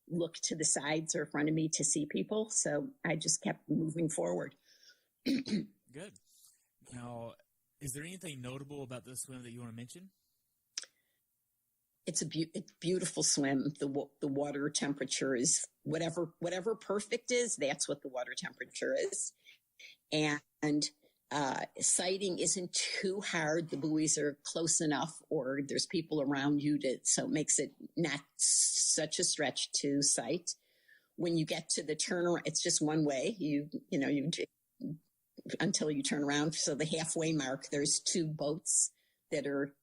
look to the sides or in front of me to see people. So I just kept moving forward. Good. Now, is there anything notable about this swim that you want to mention? It's a beautiful swim. The water temperature is whatever perfect is. That's what the water temperature is, and sighting isn't too hard. The buoys are close enough, or there's people around you so it makes it not such a stretch to sight. When you get to the turnaround, it's just one way. You until you turn around. So the halfway mark, there's two boats that are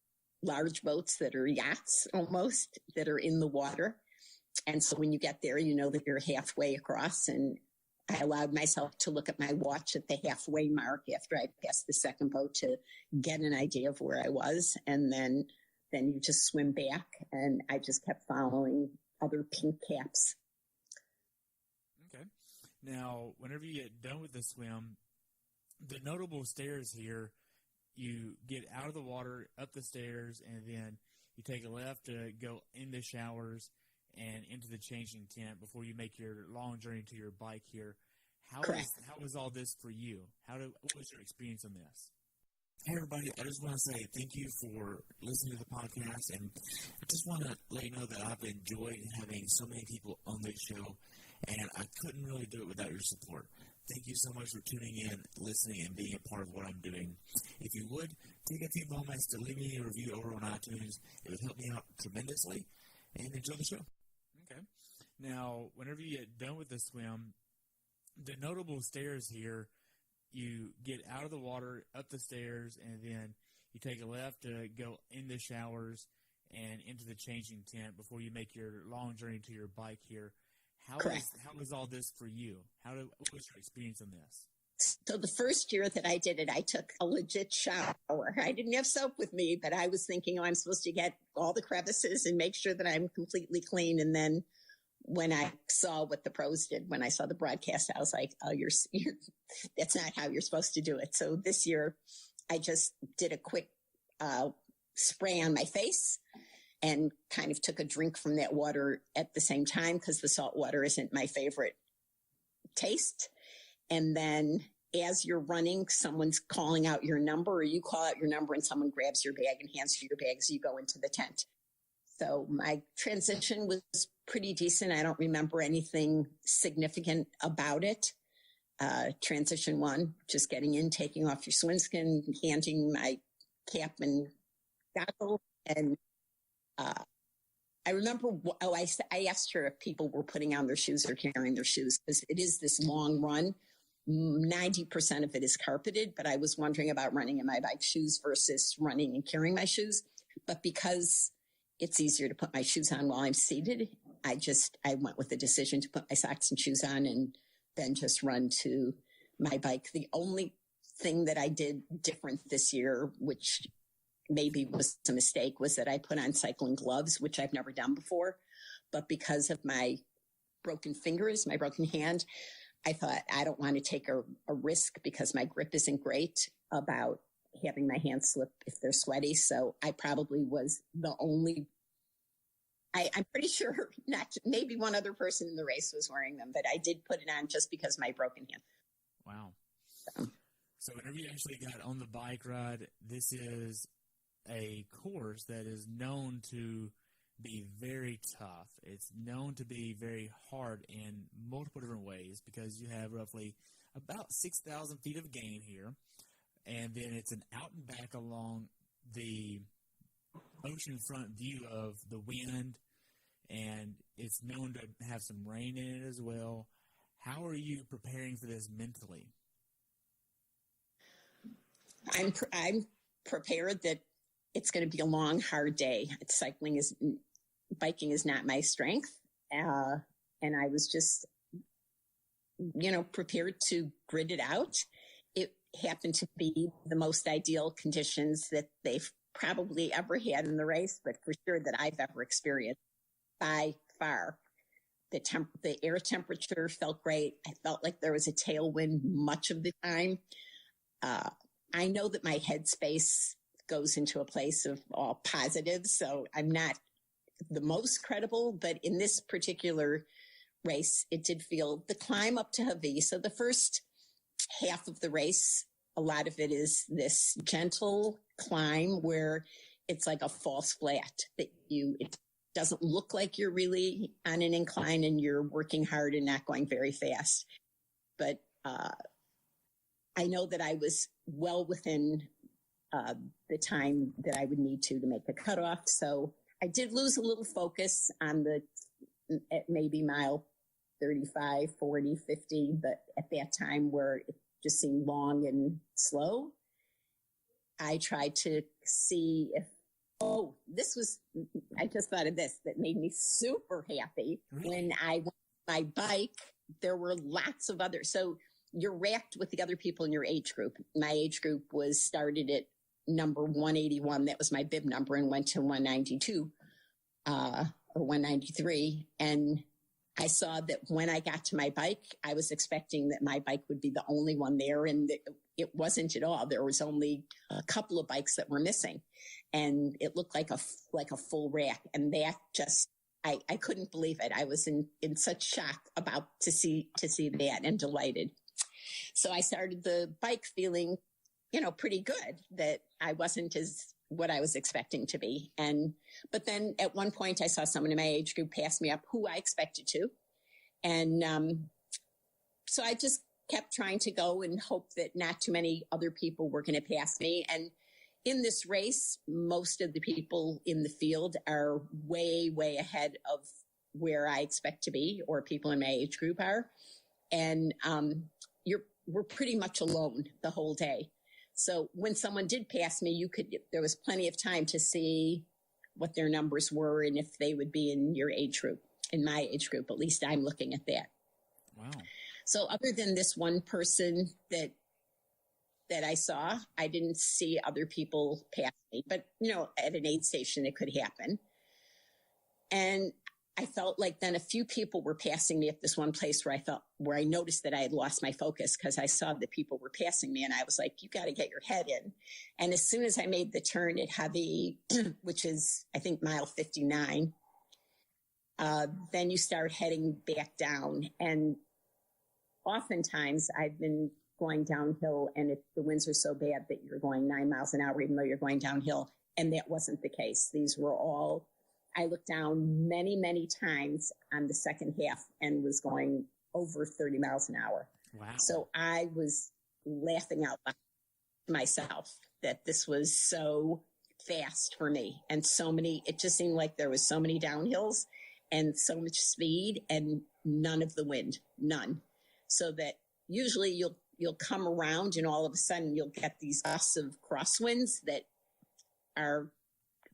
large boats that are yachts almost that are in the water. And so when you get there, you know that you're halfway across. And I allowed myself to look at my watch at the halfway mark after I passed the second boat to get an idea of where I was. And then you just swim back. And I just kept following other pink caps. Okay. Now, whenever you get done with the swim, the notable stairs here, you get out of the water, up the stairs, and then you take a left to go in the showers and into the changing tent before you make your long journey to your bike here. How was all this for you? What was your experience on this? Hey, everybody. I just want to say thank you for listening to the podcast, and I just want to let you know that I've enjoyed having so many people on this show, and I couldn't really do it without your support. Thank you so much for tuning in, listening, and being a part of what I'm doing. If you would, take a few moments to leave me a review over on iTunes. It would help me out tremendously, and enjoy the show. Okay. Now, whenever you get done with the swim, the notable stairs here, you get out of the water, up the stairs, and then you take a left to go in the showers and into the changing tent before you make your long journey to your bike here. How was all this for you? What was your experience on this? So the first year that I did it, I took a legit shower. I didn't have soap with me, but I was thinking, I'm supposed to get all the crevices and make sure that I'm completely clean. And then when I saw what the pros did, when I saw the broadcast, I was like, oh, you're that's not how you're supposed to do it. So this year I just did a quick spray on my face and kind of took a drink from that water at the same time, because the salt water isn't my favorite taste. And then as you're running, someone's calling out your number, or you call out your number and someone grabs your bag and hands you your bag as you go into the tent. So my transition was pretty decent. I don't remember anything significant about it. Transition one, just getting in, taking off your swim skin, handing my cap and goggle. And I remember, I asked her if people were putting on their shoes or carrying their shoes, because it is this long run. 90% of it is carpeted, but I was wondering about running in my bike shoes versus running and carrying my shoes. But because it's easier to put my shoes on while I'm seated, I went with the decision to put my socks and shoes on and then just run to my bike. The only thing that I did different this year, which maybe was a mistake, was that I put on cycling gloves, which I've never done before. But because of my broken fingers, my broken hand, I thought I don't want to take a risk, because my grip isn't great, about having my hands slip if they're sweaty. So I probably was the only, I'm pretty sure maybe one other person in the race was wearing them, but I did put it on just because of my broken hand. Wow. So whenever you actually got on the bike ride, this is a course that is known to be very tough. It's known to be very hard in multiple different ways, because you have roughly about 6,000 feet of gain here, and then it's an out and back along the oceanfront view of the wind, and it's known to have some rain in it as well. How are you preparing for this mentally? I'm prepared that it's going to be a long, hard day. Biking is not my strength. And I was just, prepared to grit it out. It happened to be the most ideal conditions that they've probably ever had in the race, but for sure that I've ever experienced by far. The air temperature felt great. I felt like there was a tailwind much of the time. I know that my headspace goes into a place of all positive, so I'm not the most credible, but in this particular race, it did feel the climb up to Hawaii. So the first half of the race, a lot of it is this gentle climb where it's like a false flat that it doesn't look like you're really on an incline and you're working hard and not going very fast. But I know that I was well within the time that I would need to make the cutoff. So I did lose a little focus on at maybe mile 35, 40, 50, but at that time where it just seemed long and slow, I tried to see if, I just thought of this that made me super happy. When I went on my bike, there were lots of others. So you're racked with the other people in your age group. My age group was started at number 181. That was my bib number, and went to 192 or 193. And I saw that when I got to my bike, I was expecting that my bike would be the only one there, and it wasn't at all. There was only a couple of bikes that were missing, and it looked like a full rack. And that just, I couldn't believe it. I was in such shock about to see that, and delighted. So I started the bike feeling, pretty good that I wasn't as what I was expecting to be. But then at one point I saw someone in my age group pass me up who I expected to. And so I just kept trying to go and hope that not too many other people were going to pass me. And in this race, most of the people in the field are way, way ahead of where I expect to be, or people in my age group are. And we're pretty much alone the whole day. So when someone did pass me, there was plenty of time to see what their numbers were and if they would be in your age group, in my age group. At least I'm looking at that. Wow. So other than this one person that I saw, I didn't see other people pass me. But, at an aid station, it could happen. And I felt like then a few people were passing me at this one place where I noticed that I had lost my focus, because I saw that people were passing me, and I was like, you got to get your head in. And as soon as I made the turn at Javi, which is, I think, mile 59, then you start heading back down. And oftentimes I've been going downhill, and if the winds are so bad that you're going 9 miles an hour, even though you're going downhill. And that wasn't the case. These were all, I looked down many, many times on the second half and was going over 30 miles an hour. Wow. So I was laughing out loud to myself that this was so fast for me. And it just seemed like there was so many downhills and so much speed and none of the wind, none. So that usually you'll come around and all of a sudden you'll get these gusts of crosswinds that are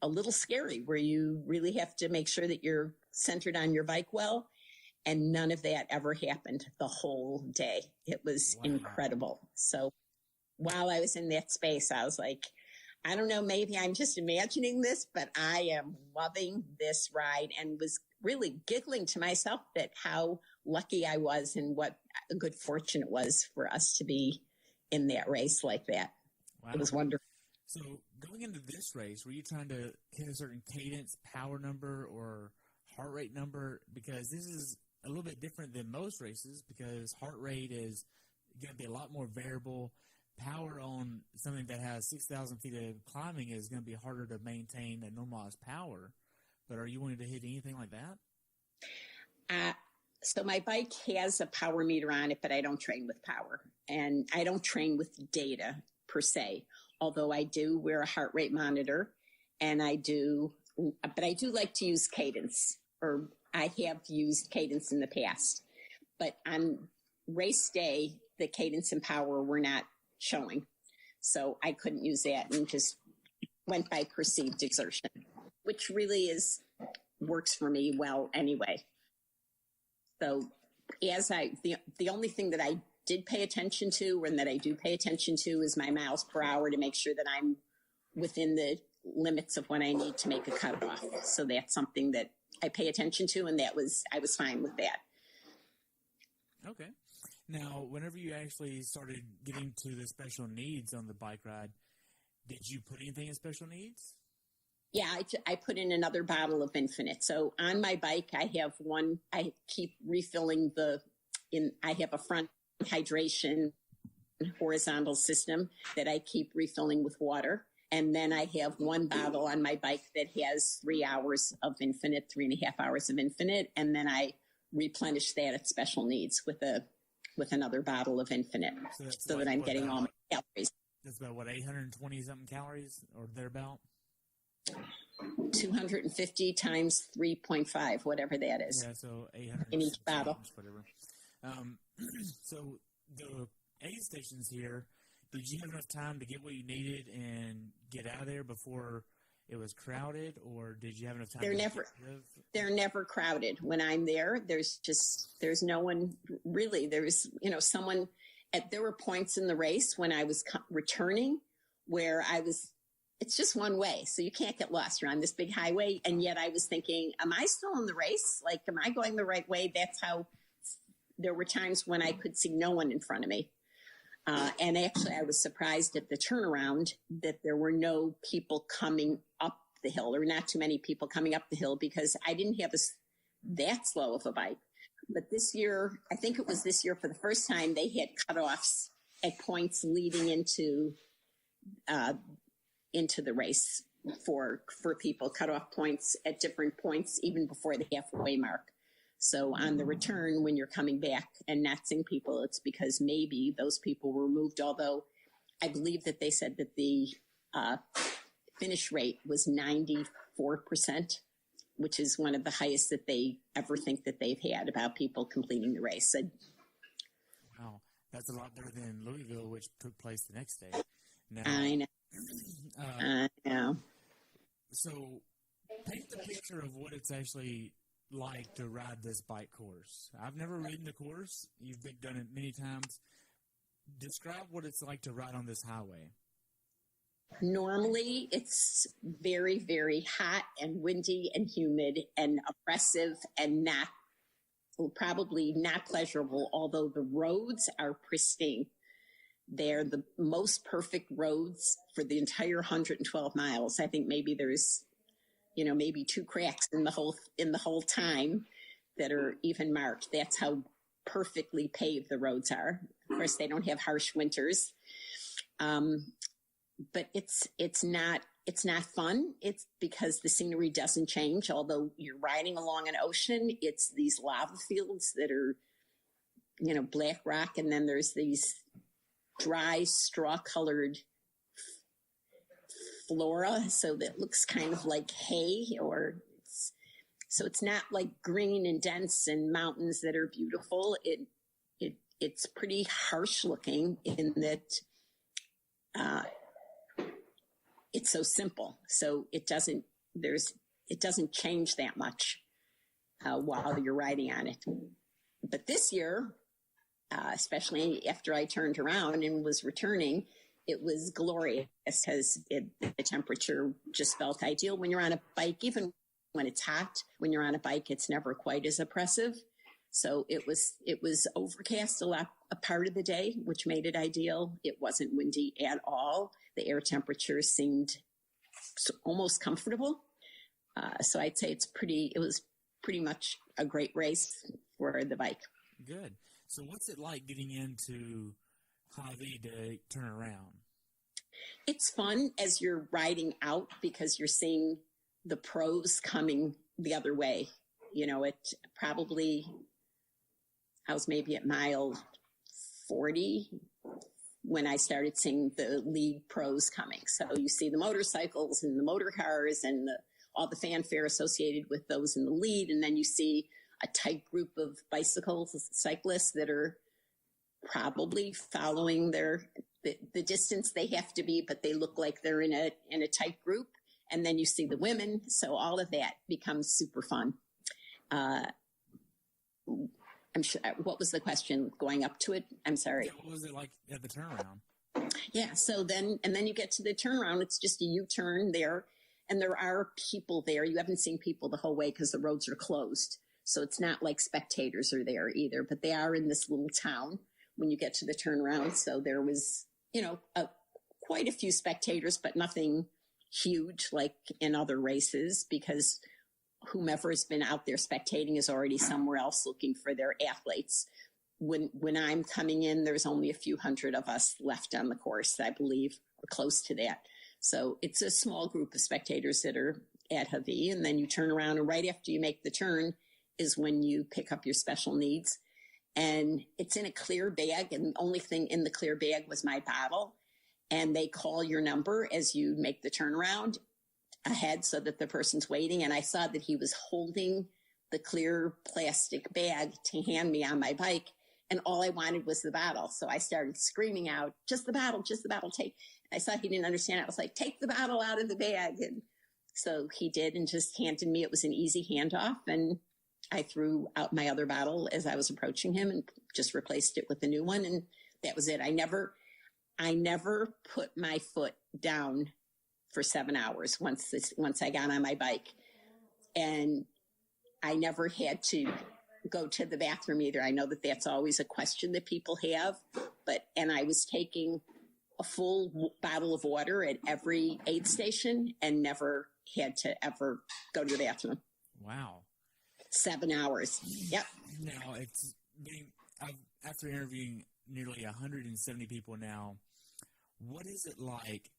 a little scary, where you really have to make sure that you're centered on your bike well. And none of that ever happened the whole day. It was incredible. So while I was in that space, I was like, I don't know, maybe I'm just imagining this, but I am loving this ride, and was really giggling to myself at how lucky I was and what a good fortune it was for us to be in that race like that. Wow. It was wonderful. So going into this race, were you trying to hit a certain cadence, power number, or heart rate number? Because this is a little bit different than most races, because heart rate is going to be a lot more variable. Power on something that has 6,000 feet of climbing is going to be harder to maintain a normalized power. But are you wanting to hit anything like that? So my bike has a power meter on it, but I don't train with power. And I don't train with data per se, although I do wear a heart rate monitor, and but I do like to use cadence, or I have used cadence in the past. But on race day, the cadence and power were not showing. So I couldn't use that and just went by perceived exertion, which really works for me well anyway. So the only thing that I did pay attention to, and that I do pay attention to, is my miles per hour, to make sure that I'm within the limits of what I need to make a cutoff. So that's something that I pay attention to, and I was fine with that. Okay. Now, whenever you actually started getting to the special needs on the bike ride, did you put anything in special needs? Yeah, I put in another bottle of Infinite. So on my bike, I keep refilling I have a front hydration horizontal system that I keep refilling with water. And then I have one bottle on my bike that has 3 hours of Infinite, 3.5 hours of Infinite. And then I replenish that at special needs with a with another bottle of Infinite, so that I'm getting all my calories. That's about, what, 820-something calories or thereabout? 250 times 3.5, whatever that is. Yeah, so 800 in each bottle. Whatever. So the aid stations here, did you have enough time to get what you needed and get out of there before it was crowded, or did you have enough time? They're never crowded. When I'm there, there's no one really. There's, someone there were points in the race when I was returning where it's just one way. So you can't get lost. You're on this big highway. And yet I was thinking, am I still in the race? Like, am I going the right way? That's how there were times when I could see no one in front of me. And actually, I was surprised at the turnaround that there were no people coming up the hill, or not too many people coming up the hill, because I didn't have that slow of a bike. But this year, I think it was this year for the first time, they had cutoffs at points leading into the race for people, cutoff points at different points, even before the halfway mark. So on the return, when you're coming back and not seeing people, it's because maybe those people were moved, although I believe that they said that the finish rate was 94%, which is one of the highest that they ever think that they've had about people completing the race. So, wow, that's a lot better than Louisville, which took place the next day. Now, I know. I know. So paint the picture of what it's actually like to ride this bike course. I've never ridden the course. You've done it many times. Describe what it's like to ride on this highway. Normally, it's very, very hot and windy and humid and oppressive and probably not pleasurable, although the roads are pristine. They're the most perfect roads for the entire 112 miles. I think maybe there's maybe 2 cracks in the whole time that are even marked. That's how perfectly paved the roads are. Of course, they don't have harsh winters. But it's not fun. It's because the scenery doesn't change. Although you're riding along an ocean, it's these lava fields that are, black rock. And then there's these dry straw colored flora, so that looks kind of like hay, so it's not like green and dense and mountains that are beautiful. It's pretty harsh looking in that it's so simple, so it doesn't change that much while you're riding on it. But this year, especially after I turned around and was returning, it was glorious because the temperature just felt ideal. When you're on a bike, even when it's hot, when you're on a bike, it's never quite as oppressive. So it was overcast a part of the day, which made it ideal. It wasn't windy at all. The air temperature seemed almost comfortable. So I'd say it was pretty much a great race for the bike. Good. So what's it like getting into Hy-Vee to turn around? It's fun as you're riding out because you're seeing the pros coming the other way. It probably, I was maybe at mile 40 when I started seeing the lead pros coming. So you see the motorcycles and the motor cars and all the fanfare associated with those in the lead. And then you see a tight group of cyclists that are probably following the distance they have to be, but they look like they're in a tight group. And then you see the women. So all of that becomes super fun. I'm sure. What was the question going up to it? I'm sorry. What was it like at the turnaround? Yeah. So then you get to the turnaround. It's just a U-turn there. And there are people there. You haven't seen people the whole way because the roads are closed. So it's not like spectators are there either, but they are in this little town when you get to the turnaround. So there was, quite a few spectators, but nothing huge like in other races, because whomever has been out there spectating is already somewhere else looking for their athletes. When I'm coming in, there's only a few hundred of us left on the course, I believe, or close to that. So it's a small group of spectators that are at Hy-Vee, and then you turn around, and right after you make the turn is when you pick up your special needs. and it's in a clear bag, and the only thing in the clear bag was my bottle. And they call your number as you make the turnaround ahead so that the person's waiting. And I saw that he was holding the clear plastic bag to hand me on my bike. And all I wanted was the bottle. So I started screaming out, just the bottle, take. I saw he didn't understand. I was like, take the bottle out of the bag. And so he did and just handed me. It was an easy handoff. And I threw out my other bottle as I was approaching him and just replaced it with a new one. And that was it. I never put my foot down for 7 hours once I got on my bike. And I never had to go to the bathroom either. I know that that's always a question that people have, and I was taking a full bottle of water at every aid station and never had to ever go to the bathroom. Wow. 7 hours. Yep. Now, after interviewing nearly 170 people now, what is it like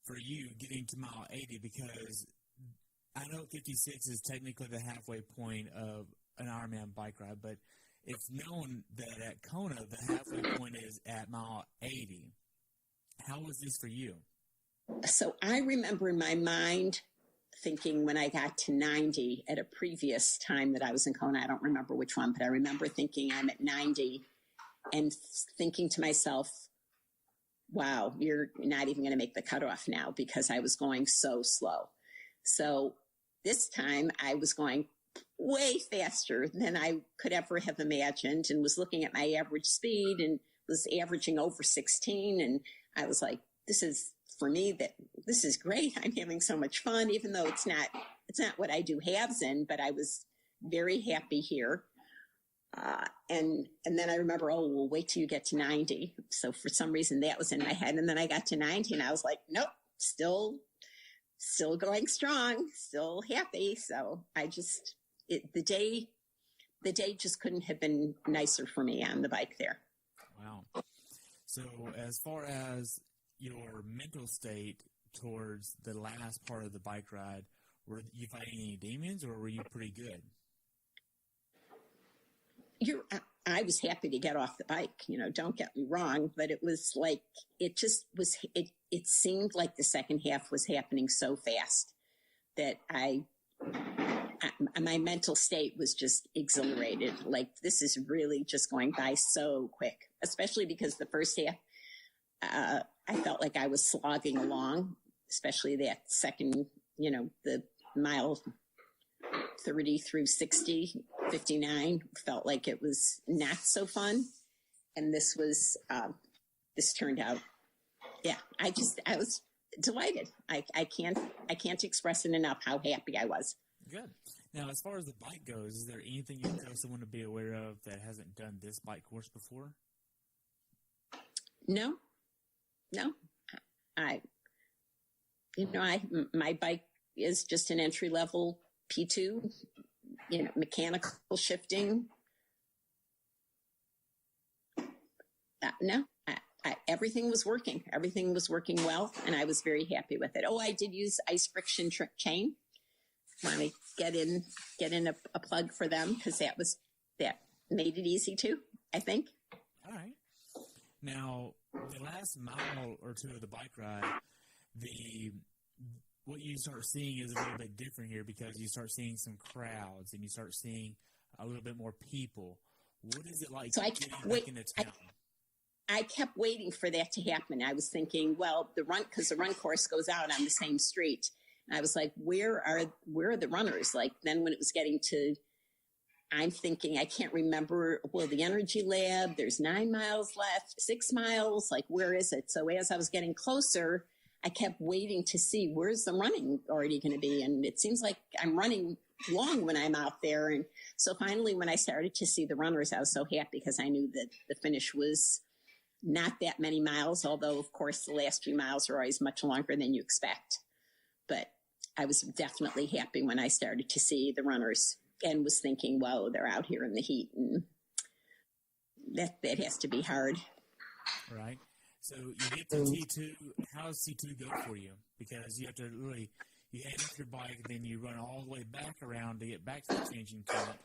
for you getting to mile 80? Because I know 56 is technically the halfway point of an Ironman bike ride, but it's known that at KONA, the halfway point is at mile 80. How was this for you? So I remember in my mind thinking when I got to 90 at a previous time that I was in KONA, I don't remember which one, but I remember thinking I'm at 90 and thinking to myself, wow, you're not even going to make the cutoff now, because I was going so slow. So this time I was going way faster than I could ever have imagined, and was looking at my average speed and was averaging over 16. And I was like, this is great. I'm having so much fun, even though it's not what I do halves in, but I was very happy here. And then I remember, we'll wait till you get to 90. So for some reason that was in my head. And then I got to 90 and I was like, nope, still going strong, still happy. So the day just couldn't have been nicer for me on the bike there. Wow. So as far as your mental state towards the last part of the bike ride, were you fighting any demons, or were you pretty good? I was happy to get off the bike, don't get me wrong, but it was like, it seemed like the second half was happening so fast that my mental state was just exhilarated. Like, this is really just going by so quick, especially because the first half, I felt like I was slogging along, especially that second, the mile 30 through 60, 59 felt like it was not so fun. And this turned out, I was delighted. I can't express it enough how happy I was. Good. Now, as far as the bike goes, is there anything you tell someone to be aware of that hasn't done this bike course before? No. My bike is just an entry level P2, mechanical shifting. No, everything was working. Everything was working well, and I was very happy with it. I did use ice friction chain. Want to get in a plug for them, because that made it easy too, I think. All right. Now, the last mile or two of the bike ride, what you start seeing is a little bit different here, because you start seeing some crowds and you start seeing a little bit more people. What is it like getting back into town? I kept waiting for that to happen. I was thinking, because the run course goes out on the same street. And I was like, where are the runners? Like, then when it was getting to, I'm thinking, I can't remember, the Energy Lab, there's 9 miles left, 6 miles, like, where is it? So as I was getting closer, I kept waiting to see, where's the running already going to be? And it seems like I'm running long when I'm out there. And so finally, when I started to see the runners, I was so happy, because I knew that the finish was not that many miles, although, of course, the last few miles are always much longer than you expect. But I was definitely happy when I started to see the runners, and was thinking, whoa, they're out here in the heat, and that has to be hard. Right. So you get to T2. How does T2 go for you? Because you have to you head off your bike, then you run all the way back around to get back to the changing point.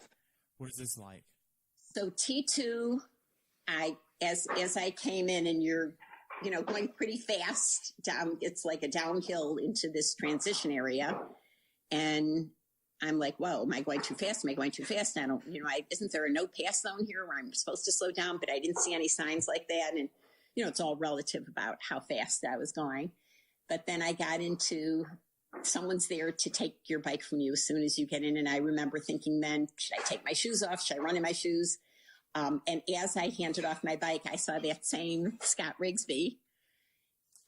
What is this like? So T2, as I came in, and you're, going pretty fast down, it's like a downhill into this transition area. And I'm like, whoa, am I going too fast? Am I going too fast? I don't, isn't there a no pass zone here where I'm supposed to slow down? But I didn't see any signs like that. And, it's all relative about how fast I was going. But then I got into, someone's there to take your bike from you as soon as you get in. And I remember thinking then, should I take my shoes off? Should I run in my shoes? And as I handed off my bike, I saw that same Scott Rigsby.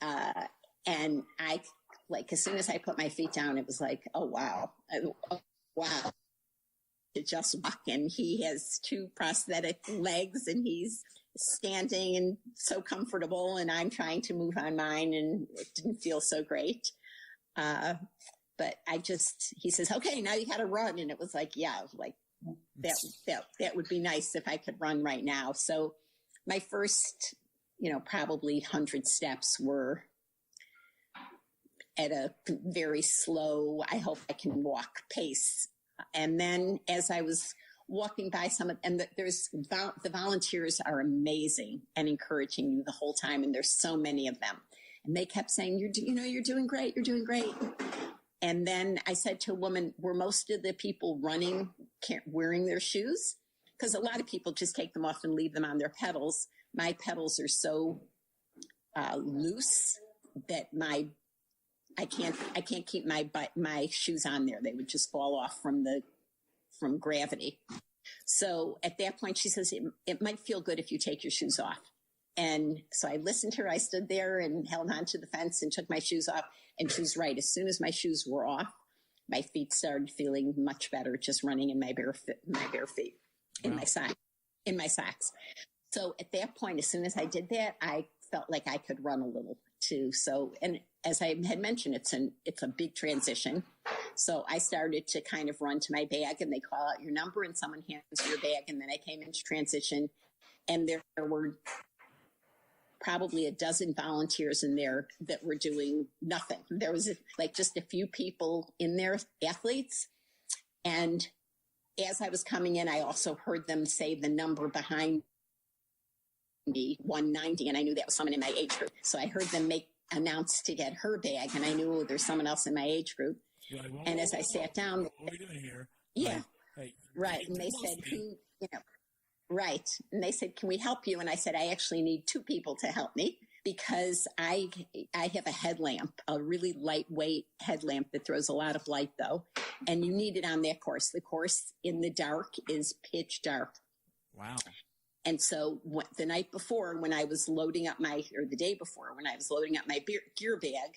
And I, as soon as I put my feet down, it was like, oh, wow. Wow. To just walk. And he has 2 prosthetic legs, and he's standing and so comfortable. And I'm trying to move on mine, and it didn't feel so great. But he says, okay, now you got to run. And it was like, yeah, that would be nice if I could run right now. So my first, probably 100 steps were at a very slow, I hope I can walk pace. And then as I was walking by the volunteers are amazing and encouraging you the whole time. And there's so many of them. And they kept saying, you're doing great. You're doing great. And then I said to a woman, were most of the people running, wearing their shoes? Because a lot of people just take them off and leave them on their pedals. My pedals are so loose that I can't keep my shoes on there. They would just fall off from gravity. So at that point, she says, it might feel good if you take your shoes off. And so I listened to her. I stood there and held on to the fence and took my shoes off. And she was right. As soon as my shoes were off, my feet started feeling much better just running in my bare feet, wow. in my socks. So at that point, as soon as I did that, I felt like I could run a little too. So, and as I had mentioned, it's a big transition. So I started to kind of run to my bag, and they call out your number and someone hands you your bag. And then I came into transition, and there were probably a dozen volunteers in there that were doing nothing. There was just a few people in there, athletes. And as I was coming in, I also heard them say the number behind me, 190. And I knew that was someone in my age group. So I heard them announce to get her bag. And I knew there's someone else in my age group. Like, and as I sat down, what are we doing here? Yeah. Hey, right. And they said, right. And they said, can we help you? And I said, I actually need 2 people to help me because I have a headlamp, a really lightweight headlamp that throws a lot of light though. And you need it on that course. The course in the dark is pitch dark. Wow. And so the night before when I was loading up the day before when I was loading up my gear bag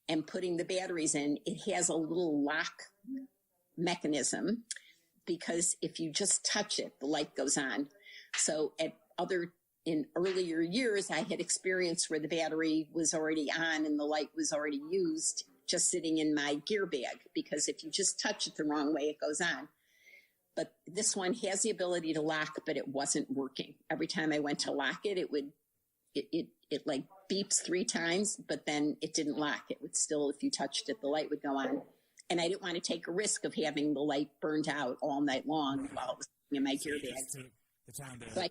and putting the batteries in, it has a little lock mechanism. Because if you just touch it, the light goes on. So in earlier years, I had experienced where the battery was already on and the light was already used just sitting in my gear bag. Because if you just touch it the wrong way, it goes on. But this one has the ability to lock, but it wasn't working. Every time I went to lock it, it like beeps 3 times, but then it didn't lock. It would still, if you touched it, the light would go on. And I didn't want to take a risk of having the light burned out all night long while it was in my gear bag. So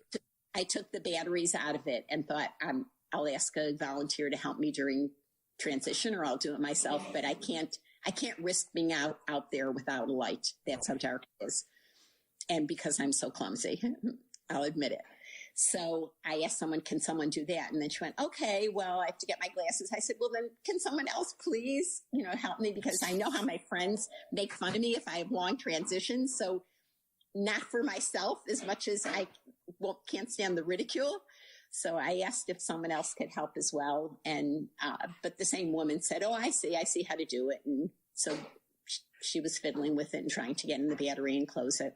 I took the batteries out of it and thought, I'll ask a volunteer to help me during transition, or I'll do it myself. But I can't risk being out there without a light. That's how dark it is. And because I'm so clumsy, I'll admit it. So I asked someone, can someone do that? And then she went, okay, well, I have to get my glasses. I said, well, then can someone else please, help me? Because I know how my friends make fun of me if I have long transitions. So not for myself as much as I can't stand the ridicule. So I asked if someone else could help as well. And, but the same woman said, oh, I see how to do it. And so she was fiddling with it and trying to get in the battery and close it.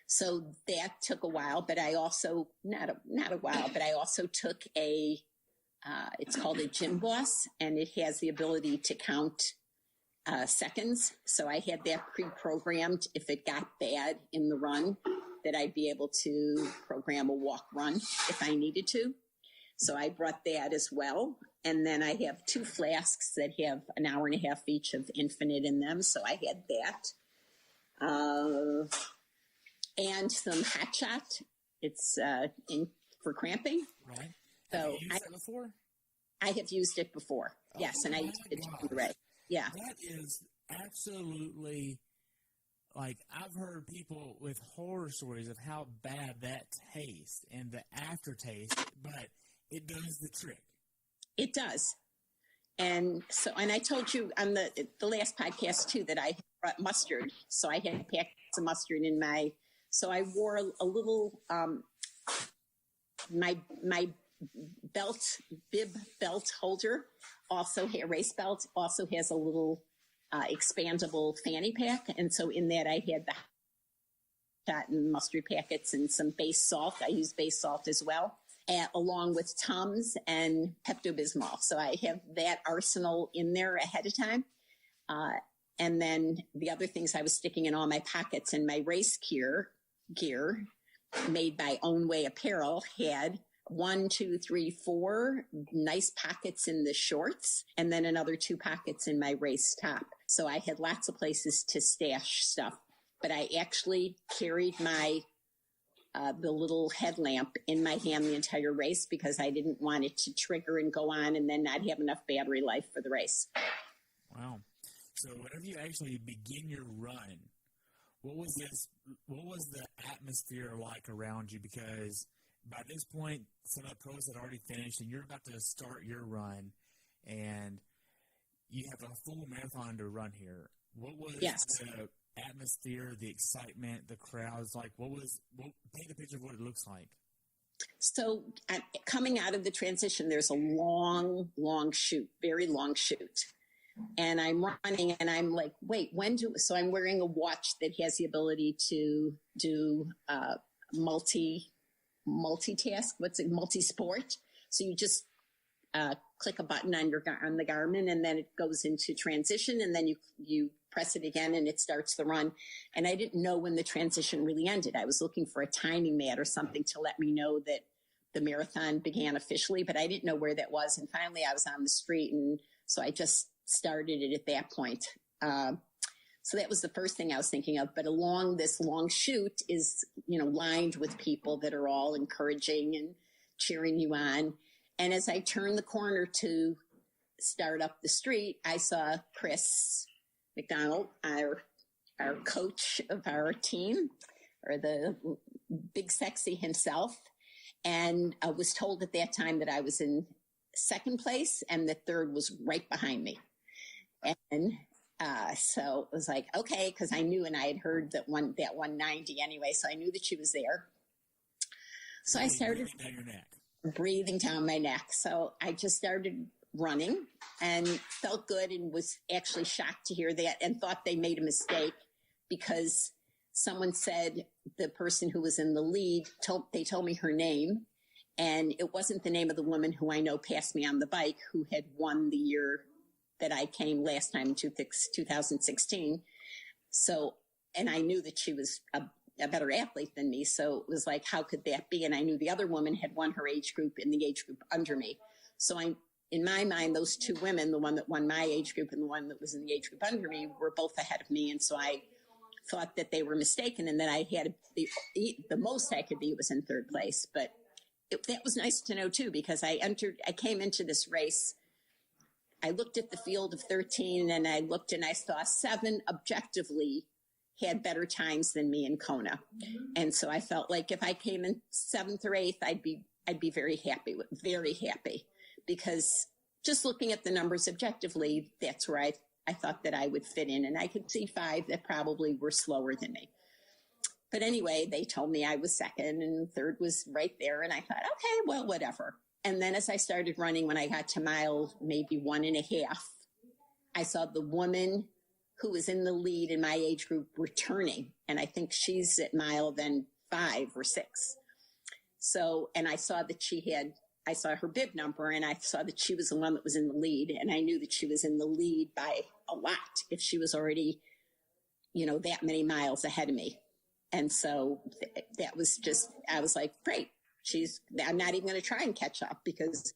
So that took a while, but I also, not a while, but I also took it's called a Gym Boss, and it has the ability to count seconds. So I had that pre-programmed if it got bad in the run, that I'd be able to program a walk run if I needed to. So I brought that as well. And then I have 2 flasks that have an hour and a half each of Infinite in them. So I had that. and some Hot Shot. It's for cramping. Right. So have you used that before? I have used it before. Yes, and I used it to right. Yeah. That is absolutely, like, I've heard people with horror stories of how bad that tastes and the aftertaste, but it does the trick. It does. And so, and I told you on the last podcast too that I brought mustard. So I had packets of mustard in my, so I wore a little, my bib belt holder, also race belt, also has a little expandable fanny pack. And so in that I had the shot and mustard packets and some base salt. I use base salt as well, along with Tums and Pepto-Bismol. So I have that arsenal in there ahead of time. And then the other things I was sticking in all my pockets, and my race gear made by Own Way Apparel had 1, 2, 3, 4 nice pockets in the shorts, and then another 2 pockets in my race top. So I had lots of places to stash stuff, but I actually carried my the little headlamp in my hand the entire race because I didn't want it to trigger and go on and then not have enough battery life for the race. Wow. So whenever you actually begin your run, what was the atmosphere like around you? Because by this point, some of the pros had already finished and you're about to start your run and you have a full marathon to run here. What was the atmosphere, the excitement, the crowds like? Paint a picture of what it looks like. So coming out of the transition, there's a long chute, very long chute. And I'm running and I'm like, wait, so I'm wearing a watch that has the ability to do multitask. Multi-sport. So you just click a button on the Garmin and then it goes into transition and then you press it again and it starts the run. And I didn't know when the transition really ended. I was looking for a timing mat or something to let me know that the marathon began officially, but I didn't know where that was. And finally I was on the street. And so I just started it at that point. So that was the first thing I was thinking of. But along this long chute is, lined with people that are all encouraging and cheering you on. And as I turned the corner to start up the street, I saw Chris McDonald, our coach of our team, or the big sexy himself. And I was told at that time that I was in second place and the third was right behind me. And so it was like, okay, because I knew and I had heard that 190 anyway, so I knew that she was there. So I started breathing down my neck. So I just started running and felt good and was actually shocked to hear that and thought they made a mistake because someone said the person who was in the lead, they told me her name, and it wasn't the name of the woman who I know passed me on the bike who had won the year that I came last time in 2016. So, and I knew that she was a better athlete than me. So it was like, how could that be? And I knew the other woman had won her age group in the age group under me. So in my mind, those two women, the one that won my age group and the one that was in the age group under me, were both ahead of me. And so I thought that they were mistaken and that I had the most I could be was in third place. But that was nice to know too, because I came into this race. I looked at the field of 13 and I looked and I saw 7 objectively had better times than me in KONA. And so I felt like if I came in 7th or 8th, I'd be very happy because just looking at the numbers objectively, that's where I thought that I would fit in. And I could see 5 that probably were slower than me. But anyway, they told me I was second and third was right there. And I thought, okay, well, whatever. And then as I started running, when I got to mile maybe 1.5, I saw the woman who was in the lead in my age group returning. And I think she's at mile then 5 or 6. So, and I saw that I saw her bib number and I saw that she was the one that was in the lead. And I knew that she was in the lead by a lot if she was already, that many miles ahead of me. And so that was just, I was like, great. I'm not even going to try and catch up because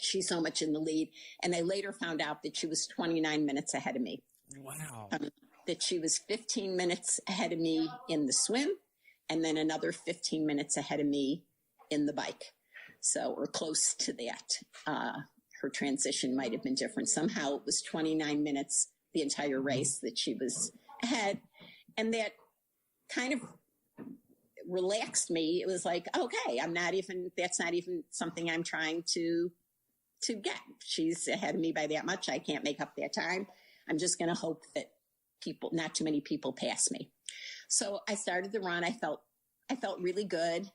she's so much in the lead. And I later found out that she was 29 minutes ahead of me. Wow. That she was 15 minutes ahead of me in the swim and then another 15 minutes ahead of me in the bike. So, or close to that. Her transition might have been different. Somehow it was 29 minutes, the entire race, that she was ahead. And that kind of relaxed me. It was like, okay, that's not even something I'm trying to get. She's ahead of me by that much. I can't make up that time. I'm just going to hope that not too many people pass me. So I started the run. I felt really good.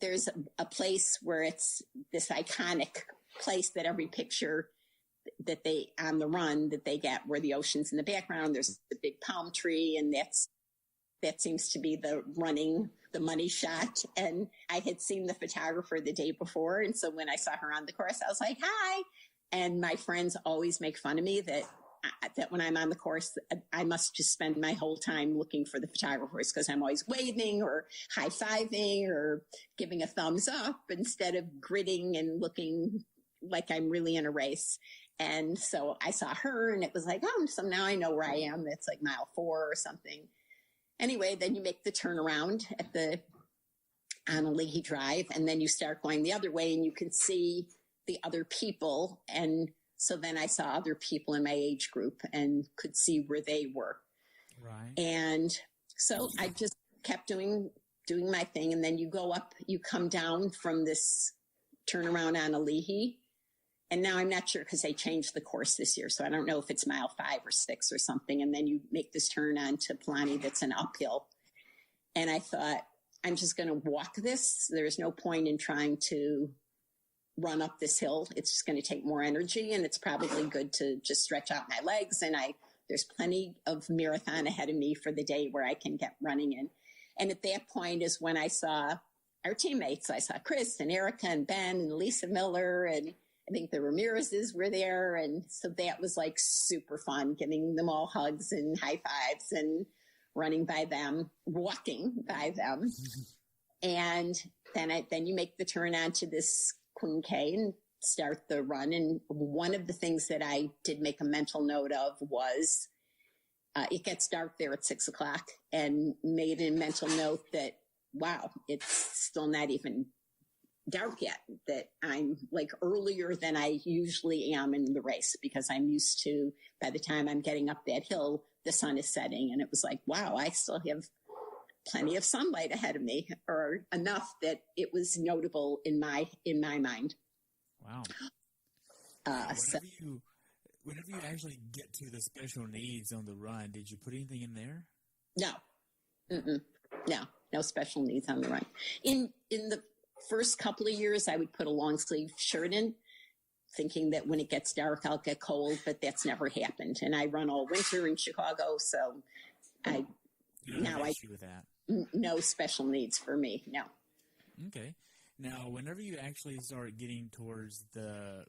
There's a place where it's this iconic place that every picture that they on the run that they get, where the ocean's in the background, there's the big palm tree, and that seems to be the money shot. And I had seen the photographer the day before, and so when I saw her on the course, I was like, hi. And my friends always make fun of me that when I'm on the course, I must just spend my whole time looking for the photographers, because I'm always waving or high-fiving or giving a thumbs up instead of gritting and looking like I'm really in a race. And so I saw her, and it was like, oh, so now I know where I am. It's like mile 4 or something. Anyway, then you make the turnaround on a Leahy Drive, and then you start going the other way, and you can see the other people. And so then I saw other people in my age group and could see where they were. Right. And so I just kept doing my thing. And then you come down from this turnaround on a Leahy. And now I'm not sure, because they changed the course this year. So I don't know if it's mile 5 or 6 or something. And then you make this turn on to Palani that's an uphill. And I thought, I'm just going to walk this. There's no point in trying to run up this hill. It's just going to take more energy, and it's probably good to just stretch out my legs. And there's plenty of marathon ahead of me for the day where I can get running in. And at that point is when I saw our teammates. I saw Chris and Erica and Ben and Lisa Miller, and I think the Ramirez's were there. And so that was like super fun, giving them all hugs and high fives and running by them, walking by them. And then you make the turn onto this Queen K and start the run. And one of the things that I did make a mental note of was it gets dark there at 6:00, and made a mental note that, wow, it's still not even dark yet, that I'm like earlier than I usually am in the race, because I'm used to, by the time I'm getting up that hill, the sun is setting. And it was like, wow, I still have plenty of sunlight ahead of me, or enough that it was notable in my mind. Wow. Whenever you actually get to the special needs on the run, did you put anything in there? No. No special needs on the run. In the first couple of years, I would put a long sleeve shirt in, thinking that when it gets dark, I'll get cold, but that's never happened. And I run all winter in Chicago, so issue with that. No special needs for me. No. Okay. Now, whenever you actually start getting towards the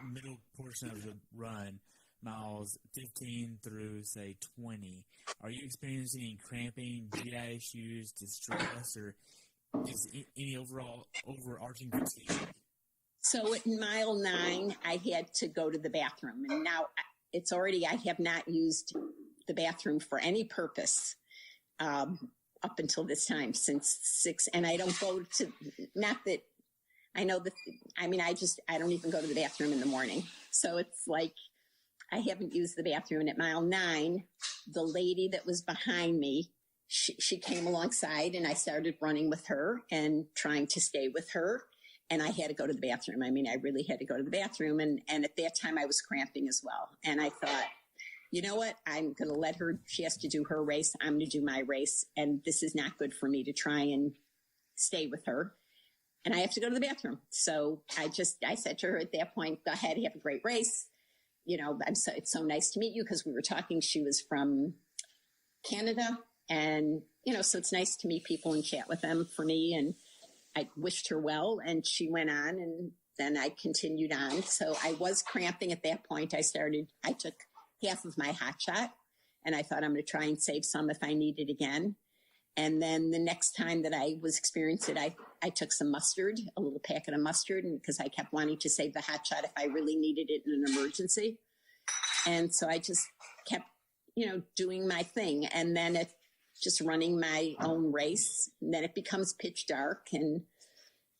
middle portion of the run, miles 15 through, say, 20, are you experiencing any cramping, GI issues, distress, or is any overarching fatigue? So at mile 9, I had to go to the bathroom. And now I have not used the bathroom for any purpose up until this time, since 6. And I don't go to, not that I know that, I don't even go to the bathroom in the morning. So it's like, I haven't used the bathroom. And at mile 9, the lady that was behind me, she came alongside, and I started running with her and trying to stay with her. And I had to go to the bathroom. I really had to go to the bathroom. And at that time I was cramping as well. And I thought, you know what? I'm going to let her, she has to do her race. I'm going to do my race. And this is not good for me to try and stay with her. And I have to go to the bathroom. So I said to her at that point, go ahead, have a great race. It's so nice to meet you, because we were talking, she was from Canada, and, so it's nice to meet people and chat with them for me. And I wished her well, and she went on, and then I continued on. So I was cramping at that point. I took half of my hot shot, and I thought I'm going to try and save some if I need it again. And then the next time that I was experiencing it, I took some mustard, a little packet of mustard, because I kept wanting to save the hot shot if I really needed it in an emergency. And so I just kept, doing my thing. And then at just running my own race. And then it becomes pitch dark. And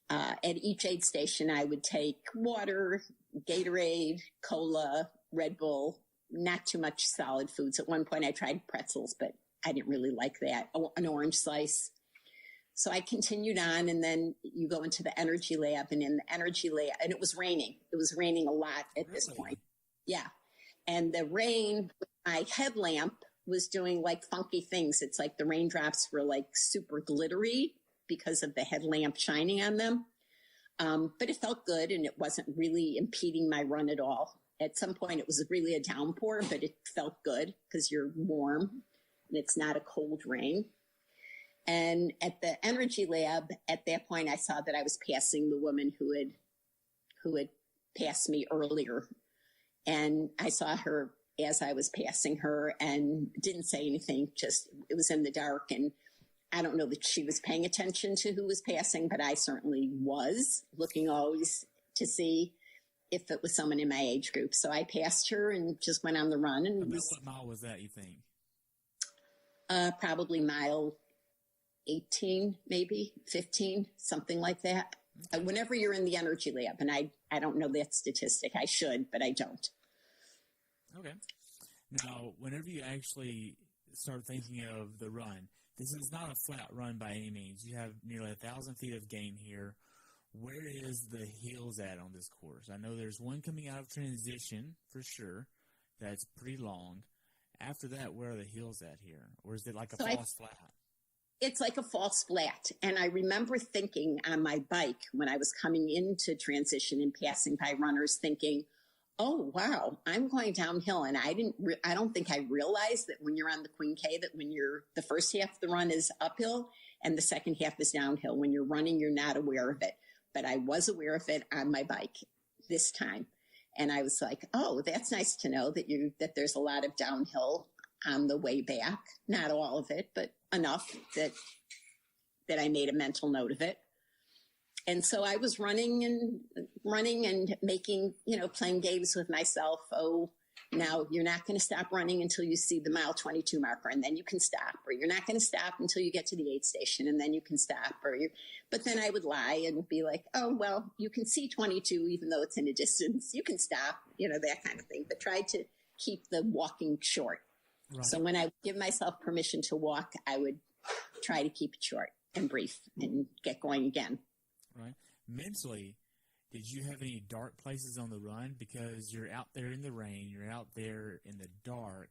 at each aid station, I would take water, Gatorade, cola, Red Bull, not too much solid foods. At one point, I tried pretzels, but I didn't really like that. An orange slice. So I continued on, and then you go into the energy lab, and in the energy lab, and it was raining. It was raining a lot at this point. Yeah. And the rain, my headlamp was doing like funky things. It's like the raindrops were like super glittery because of the headlamp shining on them. But it felt good, and it wasn't really impeding my run at all. At some point, it was really a downpour, but it felt good because you're warm and it's not a cold rain. And at the energy lab, at that point, I saw that I was passing the woman who had passed me earlier. And I saw her as I was passing her and didn't say anything, just it was in the dark. And I don't know that she was paying attention to who was passing, but I certainly was looking always to see if it was someone in my age group. So I passed her and just went on the run. And what mile was that, you think? Probably mile 18, maybe 15, something like that. Okay. Whenever you're in the energy lab, and I don't know that statistic. I should, but I don't. Okay. Now, whenever you actually start thinking of the run, this is not a flat run by any means. You have nearly 1,000 feet of gain here. Where is the hills at on this course? I know there's one coming out of transition for sure. That's pretty long. After that, where are the hills at here? Or is it like a false flat? It's like a false flat. And I remember thinking on my bike when I was coming into transition and passing by runners thinking, oh, wow, I'm going downhill. And I don't think I realized that when you're on the Queen K, that when the first half of the run is uphill and the second half is downhill. When you're running, you're not aware of it. But I was aware of it on my bike this time. And I was like, oh, that's nice to know that there's a lot of downhill on the way back. Not all of it, but enough that I made a mental note of it. And so I was running and making, playing games with myself. Oh, now you're not going to stop running until you see the mile 22 marker, and then you can stop. Or you're not going to stop until you get to the aid station, and then you can stop. But then I would lie and be like, oh, well, you can see 22 even though it's in a distance. You can stop, that kind of thing. But try to keep the walking short. Right. So when I would give myself permission to walk, I would try to keep it short and brief and get going again. Right. Mentally, did you have any dark places on the run? Because you're out there in the rain, you're out there in the dark,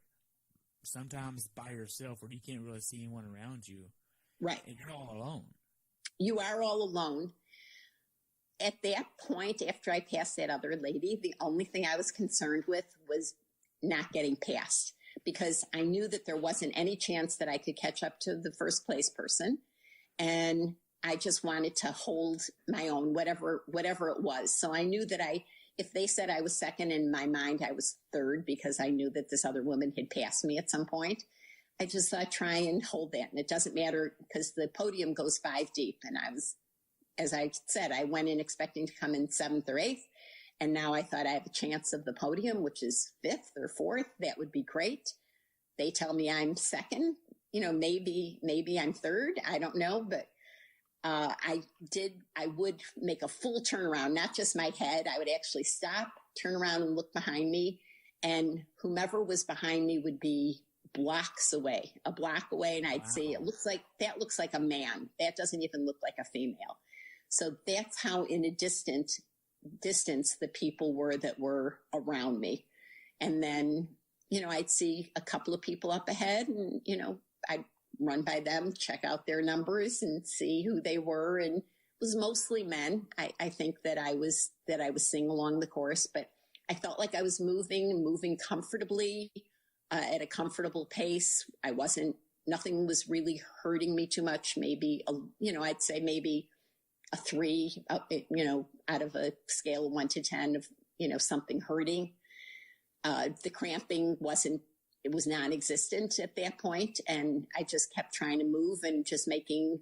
sometimes by yourself where you can't really see anyone around you. Right. And you're all alone. You are all alone. At that point, after I passed that other lady, the only thing I was concerned with was not getting past, because I knew that there wasn't any chance that I could catch up to the first place person. And I just wanted to hold my own, whatever it was. So I knew that if they said I was second, in my mind, I was third, because I knew that this other woman had passed me at some point. I just thought, try and hold that. And it doesn't matter because the podium goes 5 deep. And as I said, I went in expecting to come in 7th or 8th. And now I thought I have a chance of the podium, which is 5th or 4th. That would be great. They tell me I'm second, maybe I'm third. I don't know. But I would make a full turnaround, not just my head. I would actually stop, turn around and look behind me. And whomever was behind me would be a block away. And I'd say, that looks like a man. That doesn't even look like a female. So that's how in a distance the people were that were around me. And then, I'd see a couple of people up ahead and, I'd run by them, check out their numbers and see who they were. And it was mostly men. I think that I was seeing along the course, but I felt like I was moving comfortably, at a comfortable pace. Nothing was really hurting me too much. Maybe, I'd say maybe a 3, out of a scale of 1 to 10 of, something hurting. The cramping was non-existent at that point. And I just kept trying to move and just making,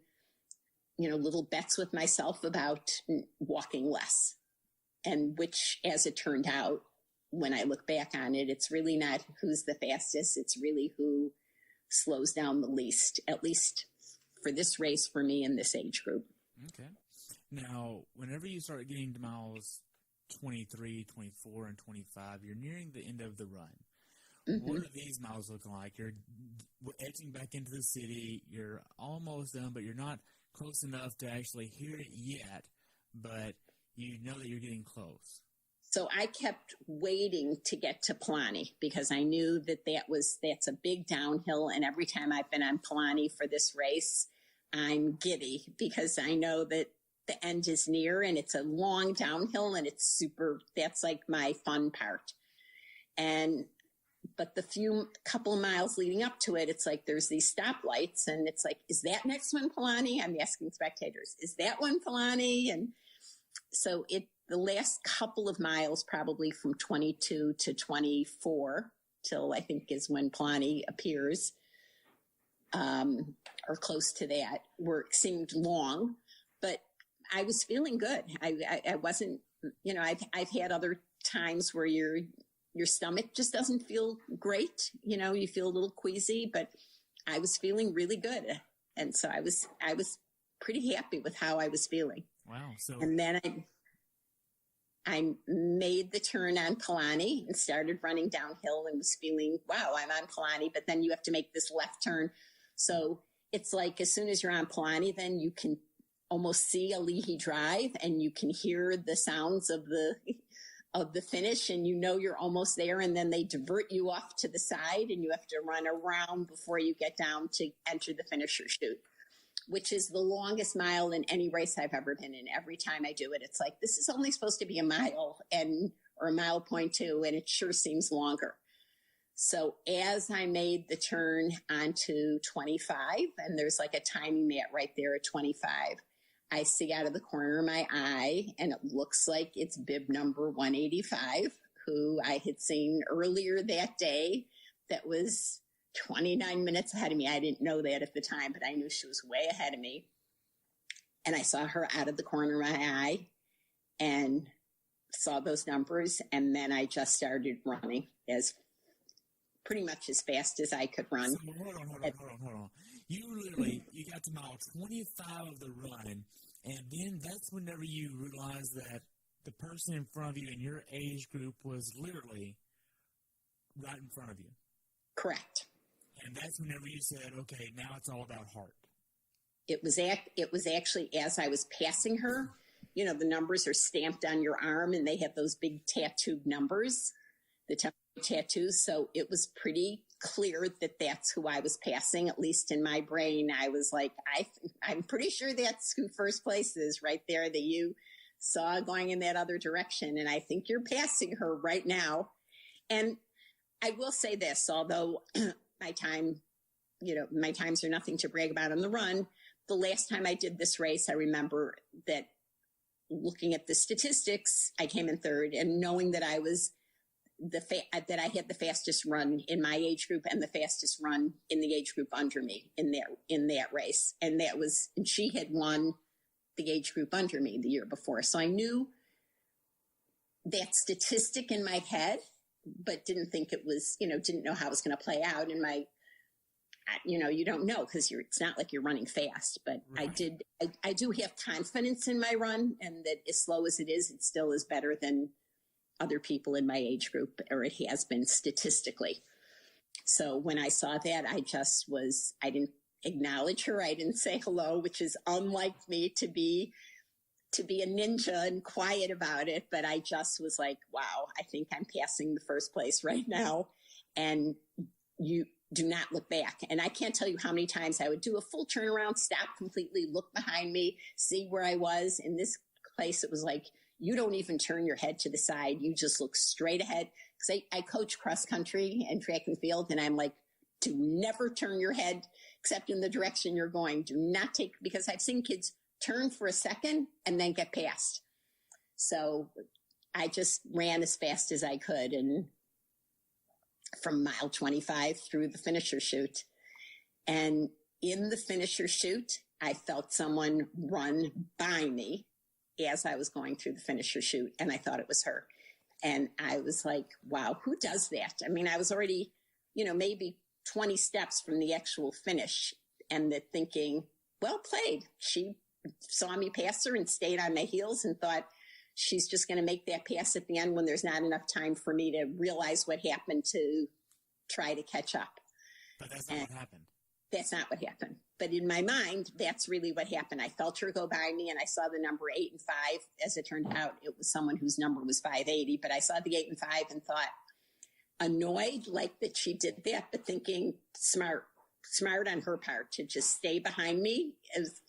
little bets with myself about walking less. And which, as it turned out, when I look back on it, it's really not who's the fastest. It's really who slows down the least, at least for this race for me in this age group. Okay. Now, whenever you start getting to miles 23, 24, and 25, you're nearing the end of the run. Mm-hmm. What are these miles looking like? You're edging back into the city. You're almost done, but you're not close enough to actually hear it yet, but you know that you're getting close. So I kept waiting to get to Palani because I knew that's a big downhill. And every time I've been on Palani for this race, I'm giddy because I know that the end is near and it's a long downhill and that's like my fun part. But the couple of miles leading up to it, it's like there's these stoplights and it's like, is that next one Palani? I'm asking spectators, is that one Palani? And so the last couple of miles, probably from 22 to 24 till I think is when Palani appears, or close to that, seemed long, but I was feeling good. I wasn't, I've had other times where your stomach just doesn't feel great. You feel a little queasy, but I was feeling really good. And so I was pretty happy with how I was feeling. Wow. So, and then I made the turn on Palani and started running downhill and was feeling, wow, I'm on Palani, but then you have to make this left turn. So it's like, as soon as you're on Palani, then you can almost see Alihi Drive and you can hear the sounds of the finish and you're almost there. And then they divert you off to the side and you have to run around before you get down to enter the finisher chute, which is the longest mile in any race I've ever been in. Every time I do it, it's like, this is only supposed to be a mile or a 1.2, and it sure seems longer. So as I made the turn onto 25, and there's like a timing mat right there at 25, I see out of the corner of my eye, and it looks like it's bib number 185, who I had seen earlier that day. That was 29 minutes ahead of me. I didn't know that at the time, but I knew she was way ahead of me. And I saw her out of the corner of my eye and saw those numbers. And then I just started running pretty much as fast as I could run. So hold on. You got to mile 25 of the run, and then that's whenever you realized that the person in front of you in your age group was literally right in front of you. Correct. And that's whenever you said, okay, now it's all about heart. It was actually as I was passing her, the numbers are stamped on your arm and they have those big tattooed numbers, the tattoos. So it was pretty clear that that's who I was passing, at least in my brain. I was like, I'm pretty sure that's who first place is right there that you saw going in that other direction. And I think you're passing her right now. And I will say this, although my times are nothing to brag about on the run. The last time I did this race, I remember that looking at the statistics, I came in third, and knowing that I was that I had the fastest run in my age group and the fastest run in the age group under me in that race. And she had won the age group under me the year before. So I knew that statistic in my head, but didn't think it was, didn't know how it was going to play out in my, you don't know because it's not like you're running fast, but right. I do have confidence in my run, and that as slow as it is, it still is better than other people in my age group, or it has been statistically. So when I saw that, I didn't acknowledge her. I didn't say hello, which is unlike me to be a ninja and quiet about it. But I just was like, wow, I think I'm passing the first place right now. And you do not look back. And I can't tell you how many times I would do a full turnaround, stop completely, look behind me, see where I was. In this place, it was like, you don't even turn your head to the side. You just look straight ahead. Because I coach cross country and track and field, and I'm like, do never turn your head except in the direction you're going. Do not because I've seen kids turn for a second and then get past. So I just ran as fast as I could, and from mile 25 through the finisher chute. And in the finisher chute, I felt someone run by me as I was going through the finisher chute, and I thought it was her. And I was like, wow, who does that? I mean, I was already, maybe 20 steps from the actual finish, and the thinking, well played. She saw me pass her and stayed on my heels and thought she's just going to make that pass at the end when there's not enough time for me to realize what happened to try to catch up. But that's not what happened. That's not what happened. But in my mind, that's really what happened. I felt her go by me, and I saw the number 8 and 5. As it turned out, it was someone whose number was 580. But I saw the 8 and 5 and thought, annoyed like that she did that, but thinking smart on her part to just stay behind me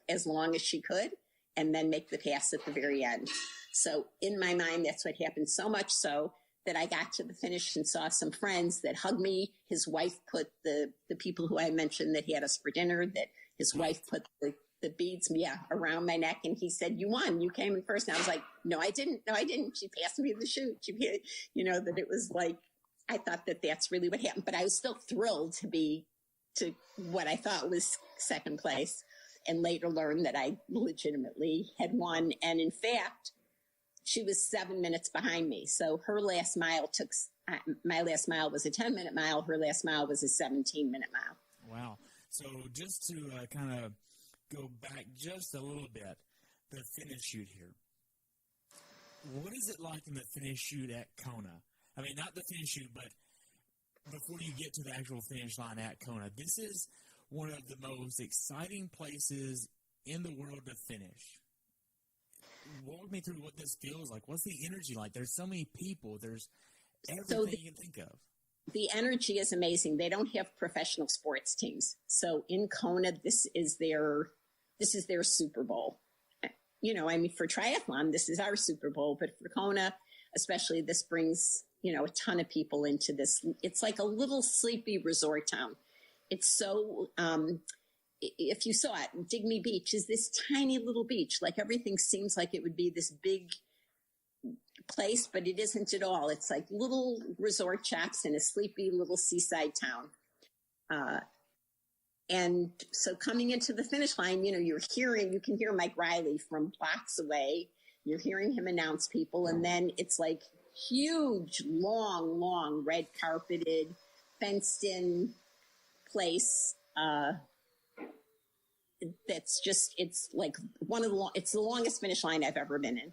as long as she could and then make the pass at the very end. So in my mind, that's what happened, so much so that I got to the finish and saw some friends that hugged me. His wife put the people who I mentioned that he had us for dinner, that his wife put the beads, around my neck. And he said, you won, you came in first. And I was like, no, I didn't. She passed me the chute. That it was like, I thought that that's really what happened, but I was still thrilled to what I thought was second place, and later learned that I legitimately had won. And in fact, she was 7 minutes behind me. So her last mile my last mile was a 10-minute mile. Her last mile was a 17-minute mile. Wow. So just to kind of go back just a little bit, the finish chute here. What is it like in the finish chute at KONA? I mean, not the finish chute, but before you get to the actual finish line at KONA, this is one of the most exciting places in the world to finish. Walk me through what this feels like. What's the energy like? There's so many people. There's everything you can think of. The energy is amazing. They don't have professional sports teams. So in KONA, this is their Super Bowl. For triathlon, this is our Super Bowl, but for KONA, especially, this brings, a ton of people into this. It's like a little sleepy resort town. It's so, if you saw it, Digby Beach is this tiny little beach. Like, everything seems like it would be this big place, but it isn't at all. It's like little resort shops in a sleepy little seaside town. And so coming into the finish line, you can hear Mike Riley from blocks away. You're hearing him announce people. And then it's like huge, long, red carpeted, fenced in place. It's like it's the longest finish line I've ever been in.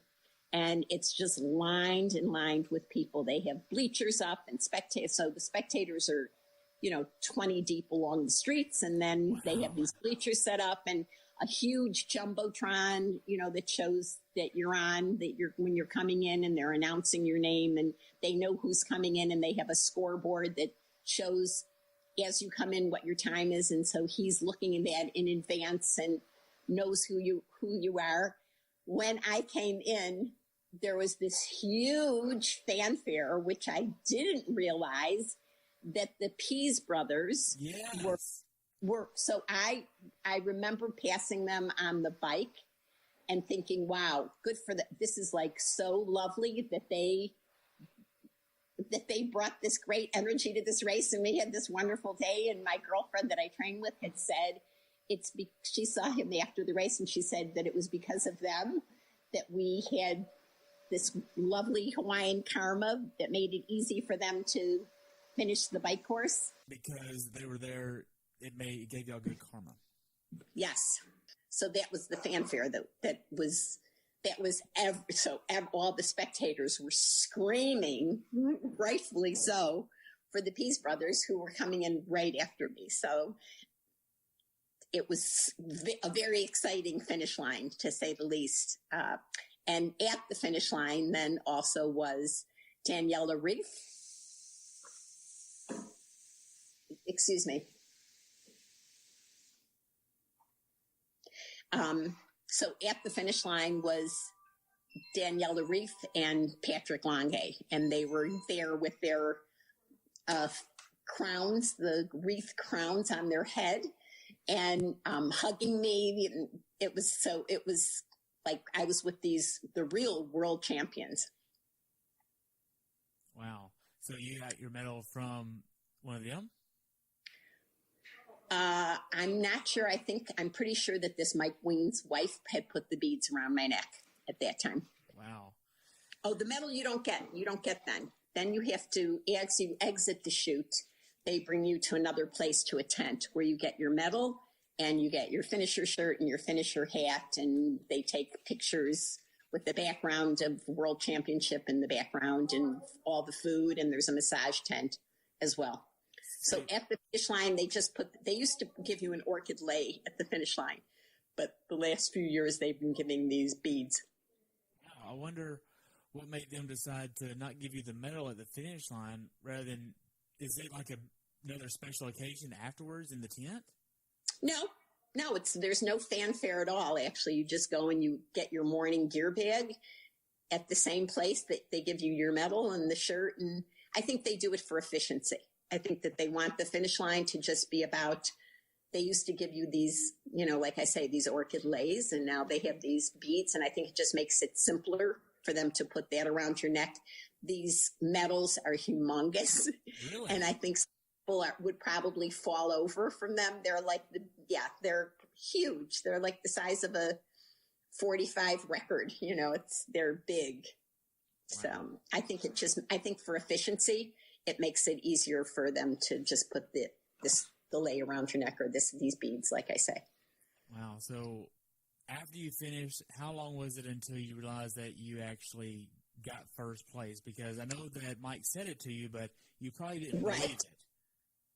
And it's just lined with people. They have bleachers up and spectators. So the spectators are, 20 deep along the streets. And then they have these bleachers set up and a huge jumbotron, that shows that you're on, when you're coming in, and they're announcing your name, and they know who's coming in, and they have a scoreboard that shows as you come in what your time is. And so he's looking at that in advance and knows who you are. When I came in, there was this huge fanfare, which I didn't realize that the Pease brothers were. So I remember passing them on the bike and thinking, wow, good for them. This is like so lovely that they brought this great energy to this race, and we had this wonderful day. And my girlfriend that I trained with had said she saw him after the race, and she said that it was because of them that we had this lovely Hawaiian karma that made it easy for them to finish the bike course. Because they were there, it gave y'all good karma. Yes. So that was the fanfare all the spectators were screaming, rightfully so, for the Pease brothers, who were coming in right after me. So it was a very exciting finish line, to say the least. And at the finish line then also was Daniela Reef. Excuse me. So at the finish line was Daniela Reef and Patrick Longe, and they were there with their crowns, the wreath crowns on their head, and hugging me. It was like I was with the real world champions. Wow. So you got your medal from one of them? I'm not sure. I'm pretty sure that this Mike Ween's wife had put the beads around my neck at that time. Wow. Oh, the medal you don't get then. Then you have to, as you exit the chute, they bring you to another place, to a tent where you get your medal and you get your finisher shirt and your finisher hat, and they take pictures with the background of the World Championship in the background and all the food, and there's a massage tent as well. So at the finish line, they used to give you an orchid lei at the finish line, but the last few years they've been giving these beads. Wow, I wonder what made them decide to not give you the medal at the finish line rather than, is it like another special occasion afterwards in the tent? No, there's no fanfare at all. Actually, you just go and you get your morning gear bag at the same place that they give you your medal and the shirt. And I think they do it for efficiency. I think that they want the finish line to just be about, they used to give you these, like I say, these orchid leis, and now they have these beads. And I think it just makes it simpler for them to put that around your neck. These medals are humongous. Really? And I think people would probably fall over from them. They're like, they're huge. They're like the size of a 45 record. They're big. Wow. So I think for efficiency, it makes it easier for them to just put the lei around your neck, or these beads, like I say. Wow. So after you finished, how long was it until you realized that you actually got first place? Because I know that Mike said it to you, but you probably didn't believe it.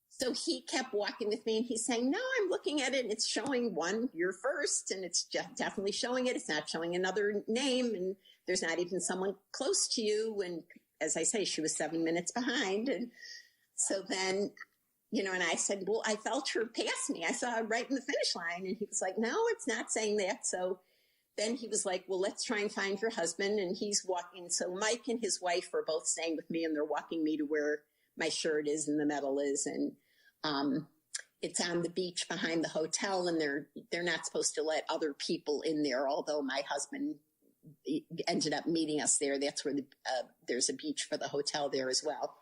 So he kept walking with me, and he's saying, no, I'm looking at it, and it's showing one, you're first, and it's definitely showing it. It's not showing another name, and there's not even someone close to you. And as I say, she was 7 minutes behind. And so then, and I said, well, I felt her pass me. I saw her right in the finish line. And he was like, no, it's not saying that. So then he was like, well, let's try and find your husband. And he's walking. So Mike and his wife are both staying with me, and they're walking me to where my shirt is and the medal is. And it's on the beach behind the hotel, and they're not supposed to let other people in there, although my husband ended up meeting us there. That's where there's a beach for the hotel there as well.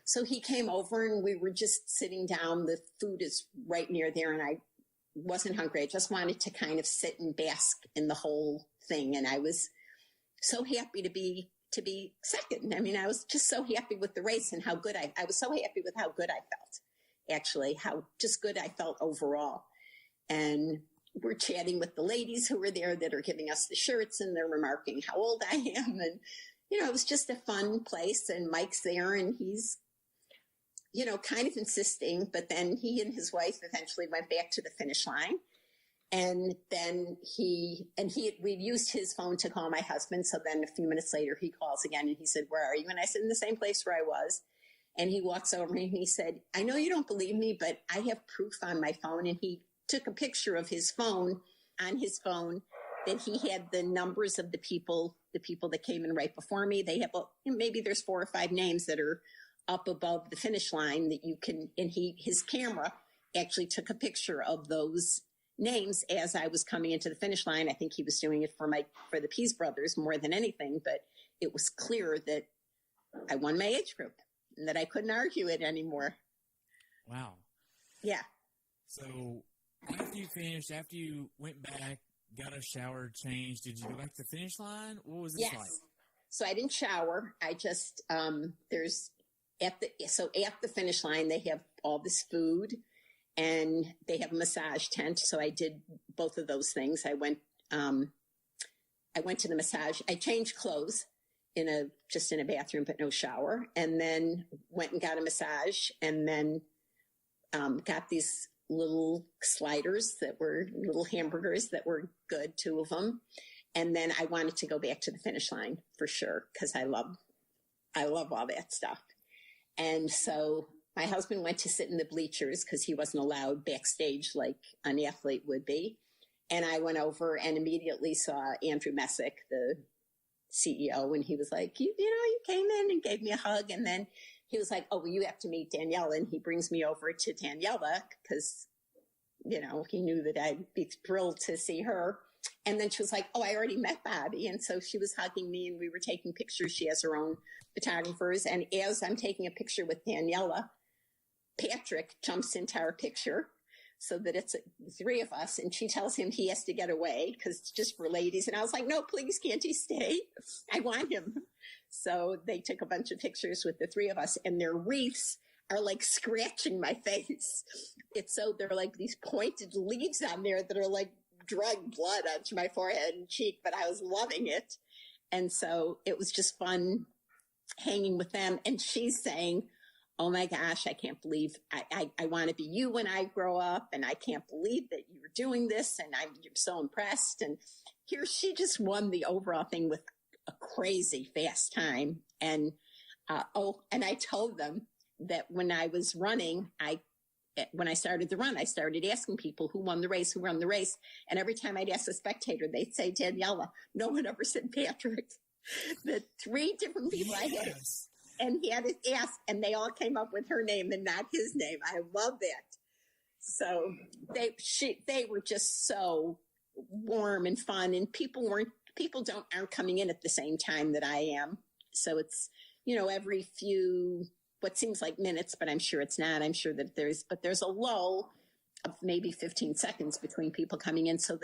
So he came over, and we were just sitting down. The food is right near there, and I wasn't hungry. I just wanted to kind of sit and bask in the whole thing. And I was so happy to be second. I mean, I was just so happy with the race and how good I was so happy with how good I felt, actually, how just good I felt overall. And we're chatting with the ladies who were there that are giving us the shirts, and they're remarking how old I am. And, it was just a fun place, and Mike's there, and he's, kind of insisting, but then he and his wife eventually went back to the finish line. And then we'd used his phone to call my husband. So then a few minutes later, he calls again, and he said, where are you? And I said, in the same place where I was. And he walks over and he said, I know you don't believe me, but I have proof on my phone. And he took a picture of his phone, on his phone, that he had the numbers of the people that came in right before me. They have, maybe there's 4 or 5 names that are up above the finish line that you can, and his camera actually took a picture of those names as I was coming into the finish line. I think he was doing it for the Pease brothers more than anything, but it was clear that I won my age group and that I couldn't argue it anymore. Wow. Yeah. So after you finished, after you went back, got a shower, changed, did you go back to the finish line? What was this like? So I didn't shower. I just, at the finish line, they have all this food, and they have a massage tent. So I did both of those things. I went to the massage. I changed clothes just in a bathroom, but no shower. And then went and got a massage, and then got these little sliders that were little hamburgers that were good, 2 of them. And then I wanted to go back to the finish line for sure, because I love all that stuff. And so my husband went to sit in the bleachers because he wasn't allowed backstage like an athlete would be. And I went over and immediately saw Andrew Messick, the CEO, and he was like, you came in and gave me a hug. And then he was like, oh, well, you have to meet Daniela. And he brings me over to Daniela because, he knew that I'd be thrilled to see her. And then she was like, oh, I already met Bobbe. And so she was hugging me, and we were taking pictures. She has her own photographers. And as I'm taking a picture with Daniela, Patrick jumps into our picture so that it's 3 of us. And she tells him he has to get away because it's just for ladies. And I was like, no, please, can't he stay? I want him. So they took a bunch of pictures with the 3 of us, and their wreaths are like scratching my face. They're like these pointed leaves on there that are like drawing blood onto my forehead and cheek, but I was loving it. And so it was just fun hanging with them. And she's saying, oh my gosh, I can't believe I want to be you when I grow up. And I can't believe that you were doing this. And I'm so impressed. And here she just won the overall thing with a crazy fast time. And, and I told them that when I was running, when I started the run, I started asking people who won the race. And every time I'd ask a spectator, they'd say Daniela. No one ever said Patrick. The 3 different people I had, and he had to ask, and they all came up with her name and not his name. I love that. So they were just so warm and fun, and people aren't coming in at the same time that I am. So it's, every few, what seems like minutes, but I'm sure it's not. I'm sure that there's a lull of maybe 15 seconds between people coming in. So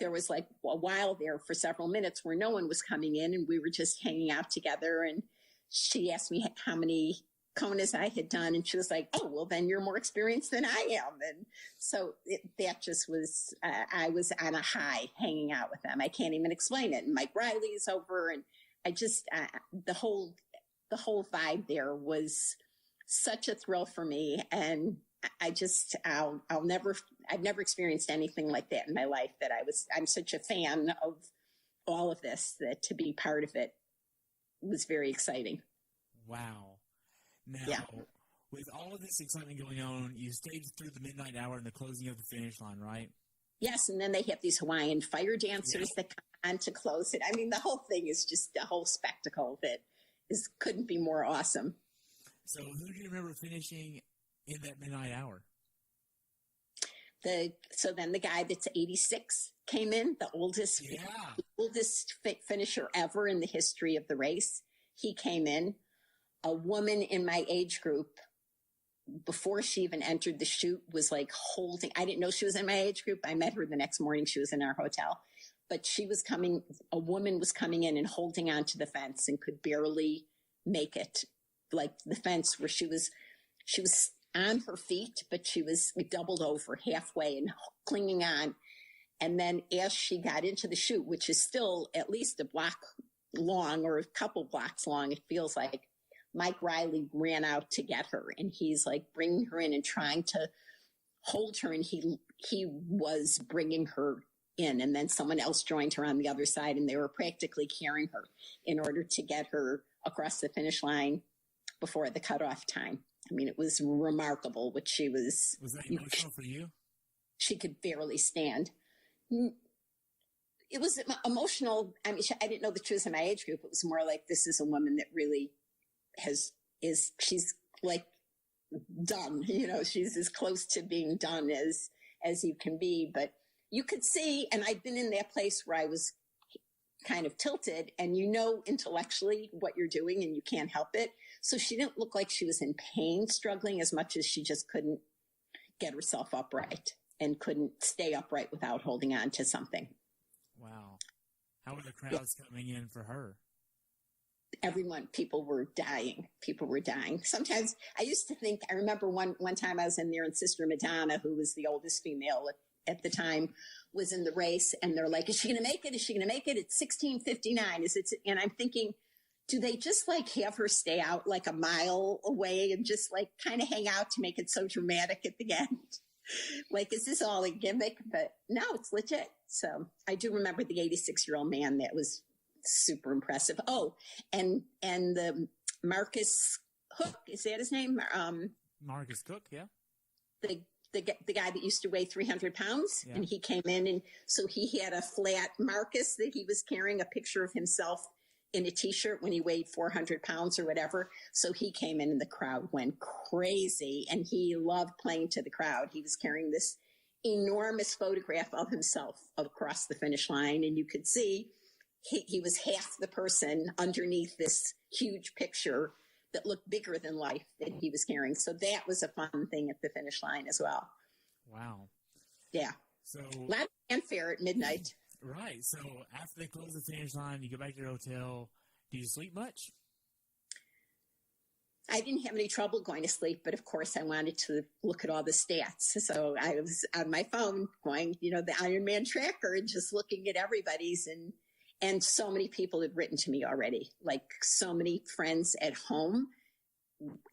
there was like a while there for several minutes where no one was coming in, and we were just hanging out together. And she asked me how many KONAs I had done. And she was like, oh, well, then you're more experienced than I am. And so that just was, I was on a high hanging out with them. I can't even explain it. And Mike Riley's over, and I just, the whole vibe there was such a thrill for me. And I've never experienced anything like that in my life. I'm such a fan of all of this that to be part of it was very exciting. Wow. Now, with all of this excitement going on, you stayed through the midnight hour and the closing of the finish line, right? Yes. And then they have these Hawaiian fire dancers that come on to close it. I mean, the whole thing is just a whole spectacle that couldn't be more awesome. So who do you remember finishing in that midnight hour? So then the guy that's 86 came in, the oldest finisher ever in the history of the race. He came in. A woman in my age group, before she even entered the chute, was like holding. I didn't know she was in my age group. I met her the next morning. She was in our hotel, but a woman was coming in and holding onto the fence and could barely make it. Like the fence where she was on her feet, but she was doubled over halfway and clinging on. And then as she got into the chute, which is still at least a block long or a couple blocks long, it feels like, Mike Riley ran out to get her, and he's like bringing her in and trying to hold her. And he was bringing her in, and then someone else joined her on the other side, and they were practically carrying her in order to get her across the finish line before the cutoff time. I mean, it was remarkable what she was. Was that emotional for you? She could barely stand. It was emotional. I mean, I didn't know that she was in my age group. It was more like, this is a woman that really she's like done, she's as close to being done as you can be. But you could see, and I'd been in that place where I was kind of tilted, and intellectually what you're doing and you can't help it. So she didn't look like she was in pain, struggling as much as she just couldn't get herself upright and couldn't stay upright without holding on to something. Wow. How were the crowds coming in for her? People were dying. Sometimes I used to think, I remember one time I was in there, and Sister Madonna, who was the oldest female at the time, was in the race, and they're like, is she going to make it? Is she going to make it? It's 16:59. And I'm thinking, do they just like have her stay out like a mile away and just like kind of hang out to make it so dramatic at the end? Like, is this all a gimmick? But no, it's legit. So I do remember the 86-year-old man. That was super impressive. Oh, and the Marcus Hook, is that his name? Marcus Cook, yeah. The guy that used to weigh 300 pounds, and he came in, and so he had a flat Marcus that he was carrying, a picture of himself in a T-shirt when he weighed 400 pounds or whatever. So he came in, and the crowd went crazy, and he loved playing to the crowd. He was carrying this enormous photograph of himself across the finish line, and you could see he was half the person underneath this huge picture that looked bigger than life that he was carrying. So that was a fun thing at the finish line as well. Wow. Yeah. So a lot of fanfare at midnight. Right. So after they close the finish line, you go back to your hotel. Do you sleep much? I didn't have any trouble going to sleep, but of course I wanted to look at all the stats. So I was on my phone going, the Ironman tracker and just looking at everybody's, and so many people had written to me already, like so many friends at home,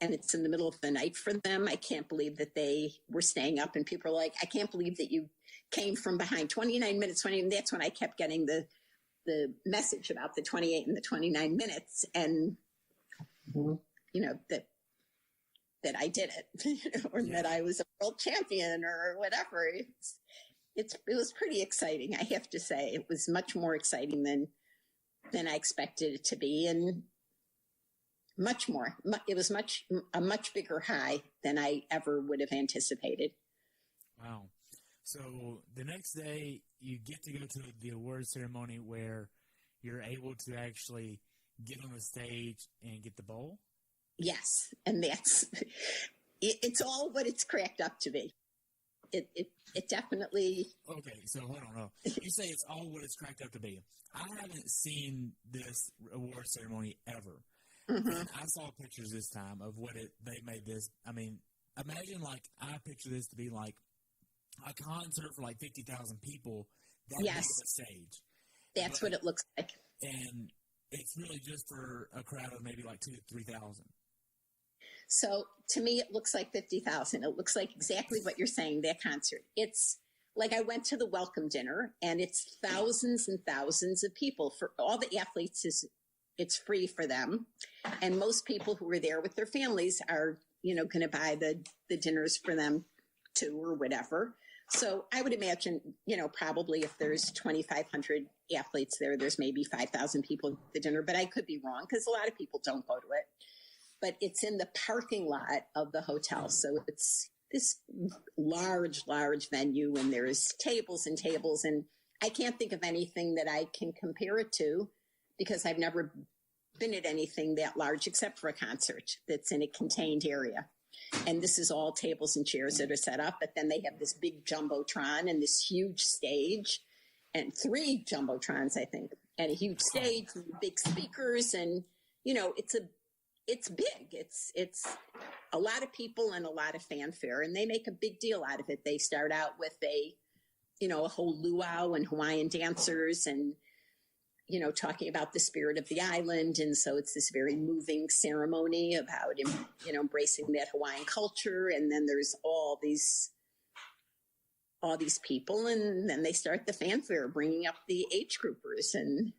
and it's in the middle of the night for them. I can't believe that they were staying up, and people are like, I can't believe that you came from behind 29 minutes. And that's when I kept getting the message about the 28 and the 29 minutes. And, that I did it, or that I was a world champion or whatever. It was pretty exciting. I have to say it was much more exciting than I expected it to be. And much more, it was a much bigger high than I ever would have anticipated. Wow. So the next day you get to go to the award ceremony where you're able to actually get on the stage and get the bowl? Yes. And it's all what it's cracked up to be. It definitely. Okay. So hold on. You say it's all what it's cracked up to be. I haven't seen this award ceremony ever. Mm-hmm. And I saw pictures this time of they made this. I mean, imagine I picture this to be like a concert for 50,000 people. That big of a stage. That's what it looks like. And it's really just for a crowd of maybe 2,000 to 3,000. So to me, it looks like 50,000. It looks like exactly what you're saying, that concert. It's like I went to the welcome dinner, and it's thousands and thousands of people. For all the athletes, it's free for them. And most people who are there with their families are, going to buy the dinners for them too, or whatever. So I would imagine, probably if there's 2,500 athletes there's maybe 5,000 people at the dinner, but I could be wrong because a lot of people don't go to it. But it's in the parking lot of the hotel. So it's this large, large venue, and there's tables and tables. And I can't think of anything that I can compare it to because I've never been at anything that large except for a concert that's in a contained area. And this is all tables and chairs that are set up. But then they have this big jumbotron and this huge stage, and 3 jumbotrons, I think, and a huge stage and big speakers. And, it's big. It's a lot of people and a lot of fanfare, and they make a big deal out of it. They start out with a whole luau and Hawaiian dancers and, talking about the spirit of the island. And so it's this very moving ceremony about, embracing that Hawaiian culture. And then there's all these people, and then they start the fanfare, bringing up the age groupers and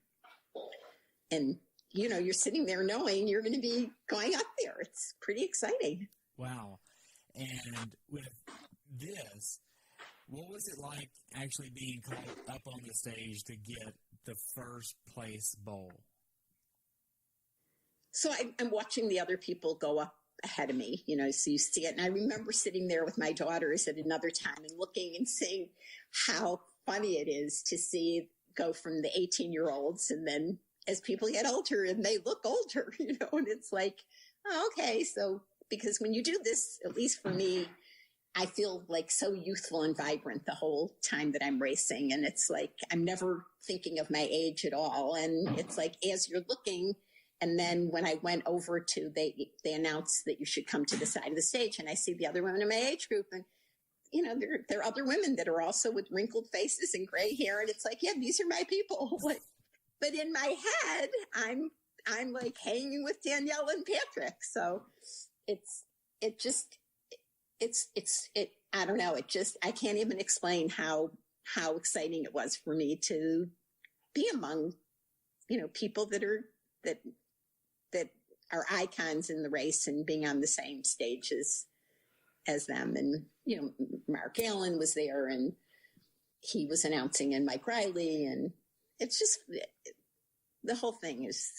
you're sitting there knowing you're going to be going up there. It's pretty exciting. Wow. And with this, what was it like actually being called up on the stage to get the first place bowl? So I'm watching the other people go up ahead of me, so you see it. And I remember sitting there with my daughters at another time and looking and seeing how funny it is to see go from the 18-year-olds, and then as people get older and they look older, and it's like, oh, okay. So, because when you do this, at least for me, I feel like so youthful and vibrant the whole time that I'm racing. And it's like, I'm never thinking of my age at all. And it's like, as you're looking, and then when I went over to, they announced that you should come to the side of the stage, and I see the other women in my age group, and there are other women that are also with wrinkled faces and gray hair. And it's like, yeah, these are my people. But in my head, I'm like hanging with Danielle and Patrick. So I don't know. I can't even explain how exciting it was for me to be among, people that are icons in the race and being on the same stage as them. And, Mark Allen was there, and he was announcing, and Mike Riley, and it's just, the whole thing is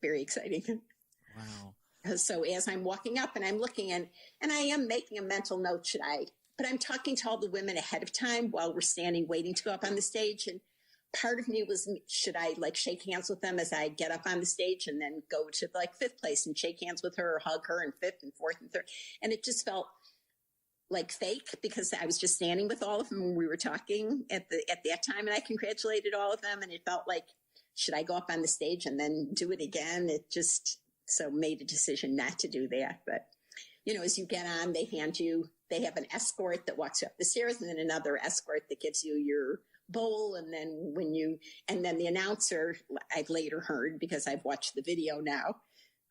very exciting. Wow. So as I'm walking up and I'm looking, and I am making a mental note, but I'm talking to all the women ahead of time while we're standing waiting to go up on the stage. And part of me was, should I shake hands with them as I get up on the stage and then go to 5th place and shake hands with her or hug her in 5th and 4th and 3rd? And it just felt like fake because I was just standing with all of them when we were talking at that time, and I congratulated all of them, and it felt like, should I go up on the stage and then do it again? It just So made a decision not to do that. But, as you get on, they have an escort that walks you up the stairs, and then another escort that gives you your bowl. And then the announcer, I've later heard, because I've watched the video now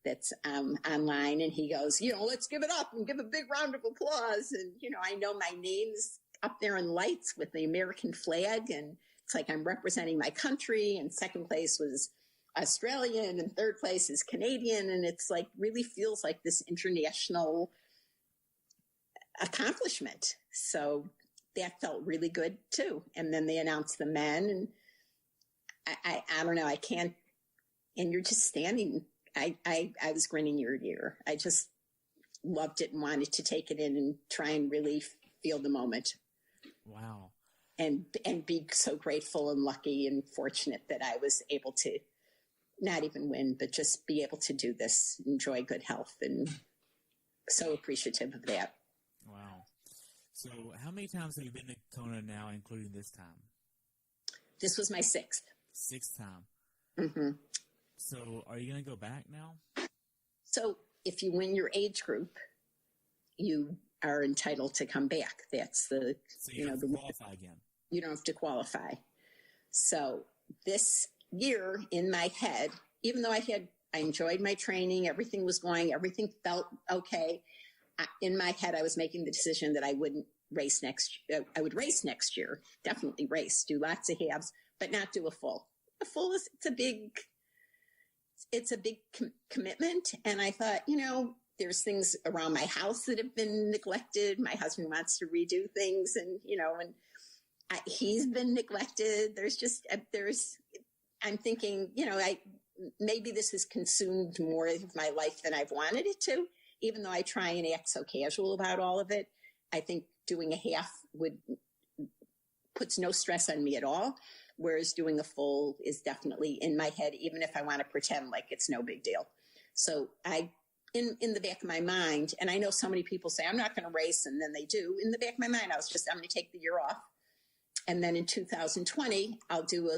that's online, and he goes, let's give it up and give a big round of applause. And, I know my name's up there in lights with the American flag, and it's like I'm representing my country, and second place was Australian, and third place is Canadian. And it's like, really feels like this international accomplishment. So that felt really good too. And then they announced the men, and I don't know, I can't, and you're just standing. I was grinning ear to ear. I just loved it and wanted to take it in and try and really feel the moment. Wow. And be so grateful and lucky and fortunate that I was able to not even win, but just be able to do this, enjoy good health, and so appreciative of that. Wow. So how many times have you been to KONA now, including this time? This was my sixth. Sixth time. Mm-hmm. So are you going to go back now? So if you win your age group, you are entitled to come back. That's so you have to qualify again. You don't have to qualify. So this year in my head, even though I enjoyed my training, everything felt okay. In my head, I was making the decision that I wouldn't race next year. I would race next year, definitely race, do lots of halves, but not do a full. A full it's a big commitment. And I thought, there's things around my house that have been neglected. My husband wants to redo things, and, he's been neglected. I'm thinking, maybe this has consumed more of my life than I've wanted it to, even though I try and act so casual about all of it. I think doing a half puts no stress on me at all. Whereas doing a full is definitely in my head, even if I want to pretend like it's no big deal. So in the back of my mind, and I know so many people say, I'm not going to race, and then they do. In the back of my mind, I'm going to take the year off. And then in 2020, I'll do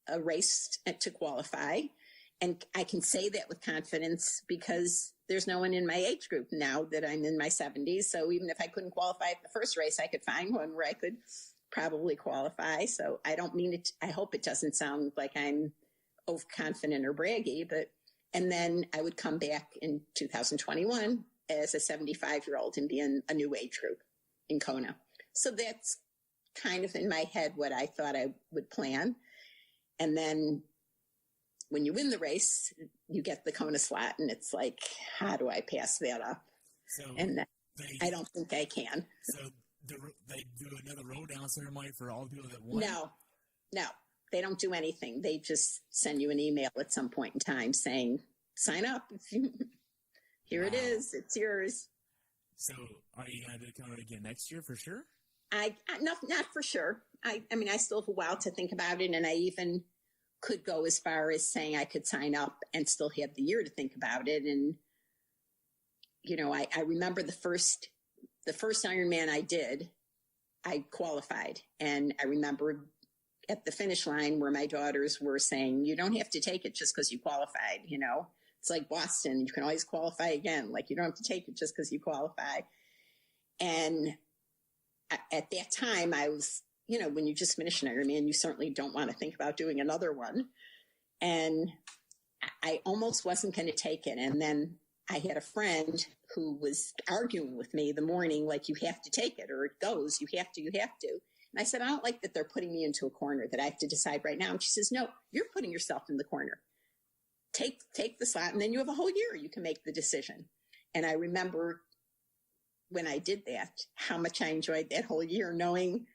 a race to qualify. And I can say that with confidence because there's no one in my age group now that I'm in my 70s. So even if I couldn't qualify at the first race, I could find one where I could probably qualify. So I don't mean it. I hope it doesn't sound like I'm overconfident or braggy, and then I would come back in 2021 as a 75-year-old and be in a new age group in KONA. So that's kind of in my head what I thought I would plan. And then when you win the race, you get the KONA slot, and it's like, how do I pass that up? I don't think I can. So they do another roll down ceremony for all the people that won? No, they don't do anything. They just send you an email at some point in time saying, sign up. Here It is. It's yours. So are you going to do KONA again next year for sure? Not for sure. I mean, I still have a while to think about it, and I even could go as far as saying I could sign up and still have the year to think about it. And, I remember the first Ironman I did, I qualified. And I remember at the finish line where my daughters were saying, you don't have to take it just because you qualified, It's like Boston. You can always qualify again. Like, you don't have to take it just because you qualify. And at that time, I was, when you just finish an Ironman, you certainly don't want to think about doing another one. And I almost wasn't going to take it. And then I had a friend who was arguing with me the morning, like, you have to take it, or it goes, you have to. And I said, I don't like that they're putting me into a corner that I have to decide right now. And she says, no, you're putting yourself in the corner. Take the slot, and then you have a whole year. You can make the decision. And I remember when I did that, how much I enjoyed that whole year, knowing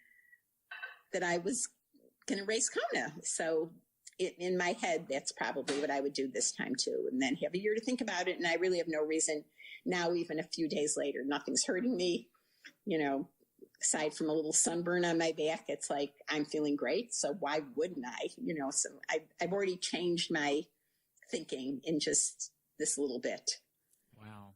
that I was going to race KONA. So in my head, that's probably what I would do this time too. And then have a year to think about it. And I really have no reason now, even a few days later, nothing's hurting me, aside from a little sunburn on my back. It's like, I'm feeling great. So why wouldn't I, so I've already changed my thinking in just this little bit. Wow.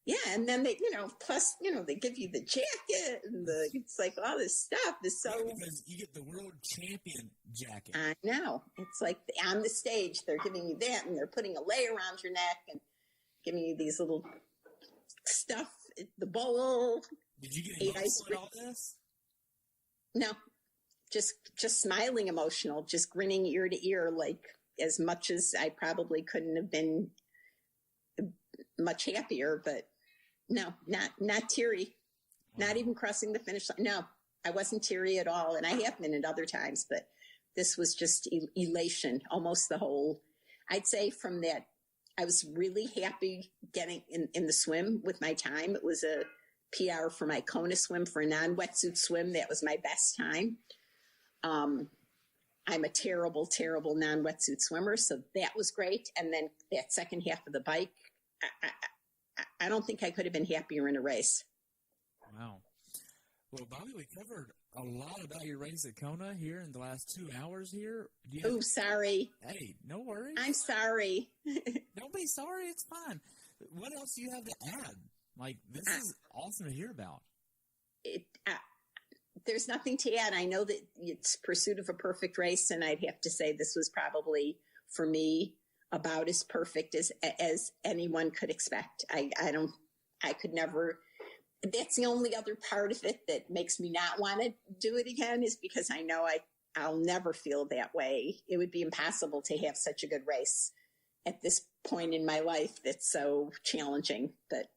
Yeah, and then they, plus, they give you the jacket and it's like all this stuff is so. Yeah, because you get the world champion jacket. I know. It's like on the stage, they're giving you that and they're putting a layer around your neck and giving you these little stuff, the bowl. Did you get emotional at all this? No, just smiling emotional, just grinning ear to ear, like as much as I probably couldn't have been much happier, but no, not teary, not even crossing the finish line. No, I wasn't teary at all. And I have been at other times, but this was just elation, almost the whole, I'd say from that, I was really happy getting in the swim with my time. It was a PR for my KONA swim for a non-wetsuit swim. That was my best time. I'm a terrible, terrible non-wetsuit swimmer. So that was great. And then that second half of the bike, I don't think I could have been happier in a race. Wow. Well, Bobbe, we covered a lot about your race at KONA here in the last 2 hours here. Oh, sorry. Hey, no worries. I'm sorry. Don't be sorry. It's fine. What else do you have to add? Like, this is awesome to hear about. There's nothing to add. I know that it's pursuit of a perfect race, and I'd have to say this was probably, for me, about as perfect as anyone could expect. I could never. That's the only other part of it that makes me not want to do it again, is because I know I'll never feel that way. It would be impossible to have such a good race at this point in my life that's so challenging. But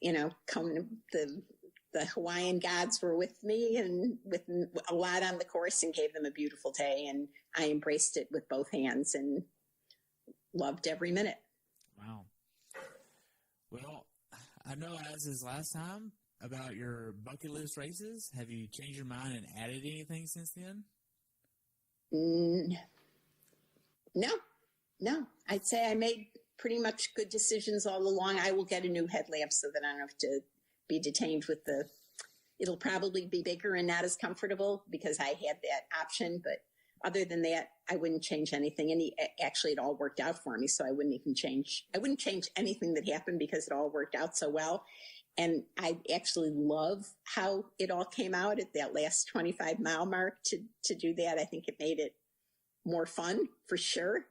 the Hawaiian gods were with me and with a lot on the course and gave them a beautiful day. And I embraced it with both hands and loved every minute. Wow. Well, I know as is last time about your bucket list races. Have you changed your mind and added anything since then? No. I'd say I made pretty much good decisions all along. I will get a new headlamp so that I don't have to be detained with it'll probably be bigger and not as comfortable because I had that option. But other than that, I wouldn't change anything. And actually, it all worked out for me. So I wouldn't change anything that happened because it all worked out so well. And I actually love how it all came out at that last 25-mile mark to do that. I think it made it more fun for sure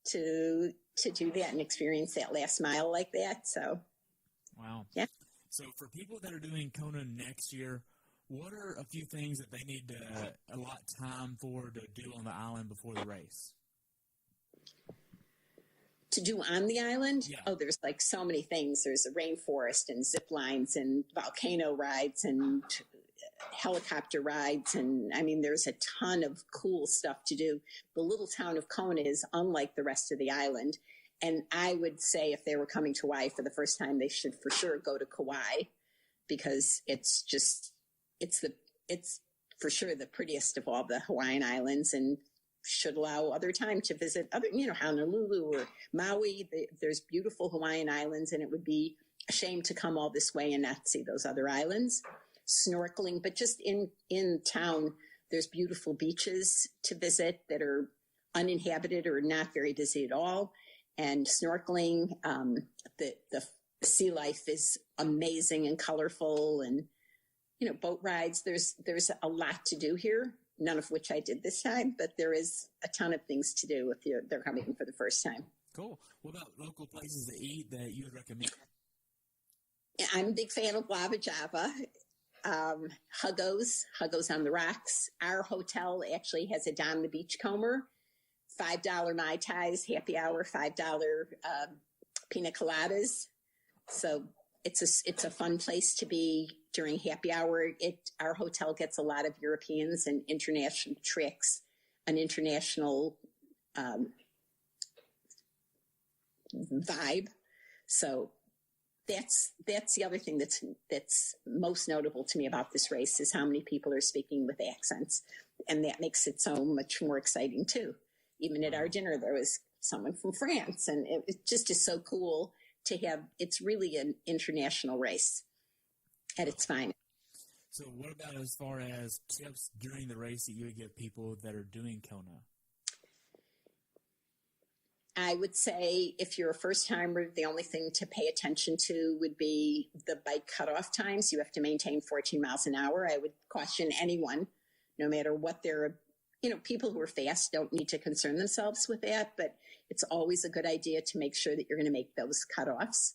to do that and experience that last mile like that. So, wow. Yeah. So for people that are doing KONA next year, what are a few things that they need to allot time for to do on the island before the race? To do on the island? Yeah. Oh, there's like so many things. There's a rainforest and zip lines and volcano rides and helicopter rides. And I mean, there's a ton of cool stuff to do. The little town of KONA is unlike the rest of the island. And I would say if they were coming to Hawaii for the first time, they should for sure go to Kauai because it's for sure the prettiest of all the Hawaiian islands and should allow other time to visit other, Honolulu or Maui. There's beautiful Hawaiian islands and it would be a shame to come all this way and not see those other islands. Snorkeling, but just in town, there's beautiful beaches to visit that are uninhabited or not very busy at all. And snorkeling, the sea life is amazing and colorful, and boat rides. There's a lot to do here, none of which I did this time, but there is a ton of things to do if they're coming for the first time. Cool. What about local places to eat that you would recommend? I'm a big fan of Lava Java. Huggo's on the Rocks. Our hotel actually has a Don the Beachcomber. $5 Mai Tais, happy hour, $5 pina coladas. So it's a fun place to be during happy hour. Our hotel gets a lot of Europeans and international tricks, an international vibe. So that's the other thing that's most notable to me about this race is how many people are speaking with accents, and that makes it so much more exciting too. Even at our dinner, there was someone from France, and it just is so cool to have. It's really an international race at its finest. So what about as far as tips during the race that you would give people that are doing KONA? I would say if you're a first timer, the only thing to pay attention to would be the bike cutoff times. You have to maintain 14 miles an hour. I would caution anyone, no matter what they're, people who are fast don't need to concern themselves with that, but it's always a good idea to make sure that you're going to make those cutoffs.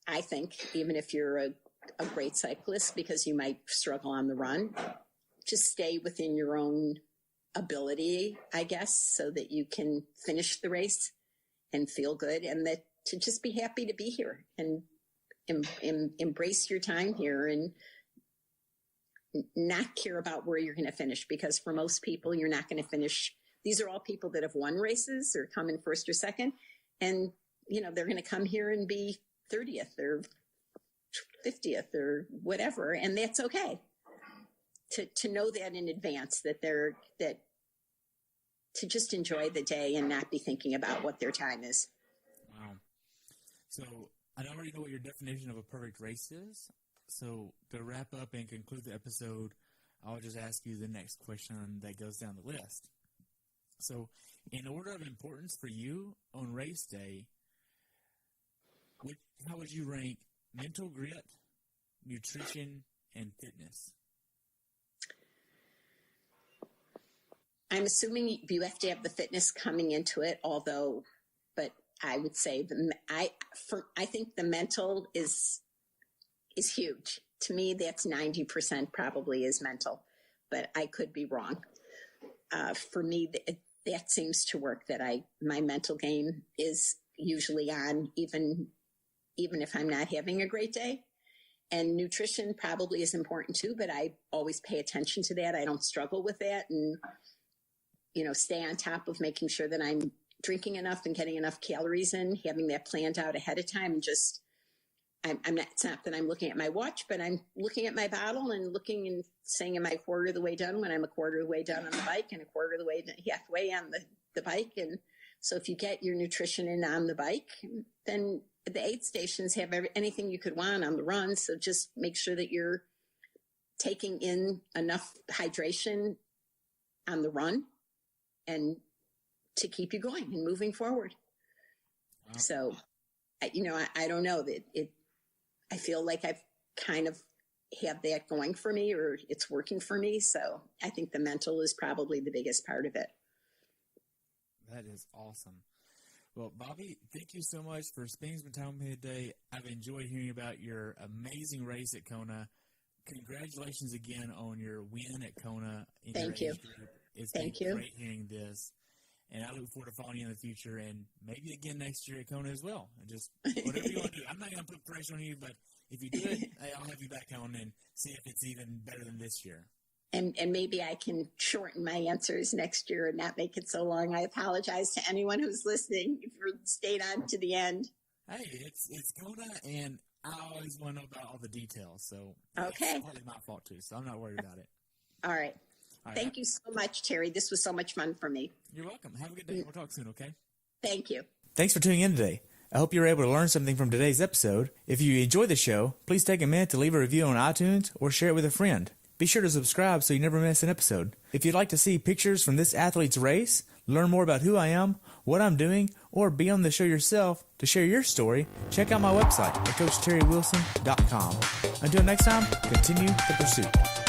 I think, even if you're a great cyclist, because you might struggle on the run, just stay within your own ability, I guess, so that you can finish the race and feel good, and that to just be happy to be here and embrace your time here and not care about where you're going to finish, because for most people, you're not going to finish. These are all people that have won races or come in first or second, and they're going to come here and be 30th or 50th or whatever, and that's okay. To know that in advance, that to just enjoy the day and not be thinking about what their time is. Wow. So I already know what your definition of a perfect race is. So to wrap up and conclude the episode, I'll just ask you the next question that goes down the list. So in order of importance for you on race day, how would you rank mental grit, nutrition, and fitness? I'm assuming you have to have the fitness coming into it, but I would say I think the mental is huge. To me, that's 90% probably is mental, but I could be wrong. For me, that seems to work, that my mental game is usually on, even if I'm not having a great day. And nutrition probably is important too, but I always pay attention to that. I don't struggle with that, and stay on top of making sure that I'm drinking enough and getting enough calories in, having that planned out ahead of time. I'm not, it's not that I'm looking at my watch, but I'm looking at my bottle and looking and saying, am I a quarter of the way done, when I'm a quarter of the way done on the bike and a quarter of the way, halfway on the bike. And so if you get your nutrition in on the bike, then the aid stations have anything you could want on the run. So just make sure that you're taking in enough hydration on the run and to keep you going and moving forward. Wow. So, I don't know that I feel like I've kind of have that going for me, or it's working for me. So I think the mental is probably the biggest part of it. That is awesome. Well, Bobbe, thank you so much for spending some time with me today. I've enjoyed hearing about your amazing race at KONA. Congratulations again on your win at KONA. Thank you. It's been great hearing this, and I look forward to following you in the future, and maybe again next year at KONA as well. And just whatever you want to do. I'm not going to put pressure on you, but if you do it, I'll have you back on and see if it's even better than this year. And maybe I can shorten my answers next year and not make it so long. I apologize to anyone who's listening if you stayed on to the end. Hey, it's KONA, and I always want to know about all the details. So okay, it's partly my fault too, so I'm not worried about it. All right. Thank you so much, Terry. This was so much fun for me. You're welcome. Have a good day. We'll talk soon, okay? Thank you. Thanks for tuning in today. I hope you were able to learn something from today's episode. If you enjoyed the show, please take a minute to leave a review on iTunes or share it with a friend. Be sure to subscribe so you never miss an episode. If you'd like to see pictures from this athlete's race, learn more about who I am, what I'm doing, or be on the show yourself to share your story, check out my website at CoachTerryWilson.com. Until next time, continue the pursuit.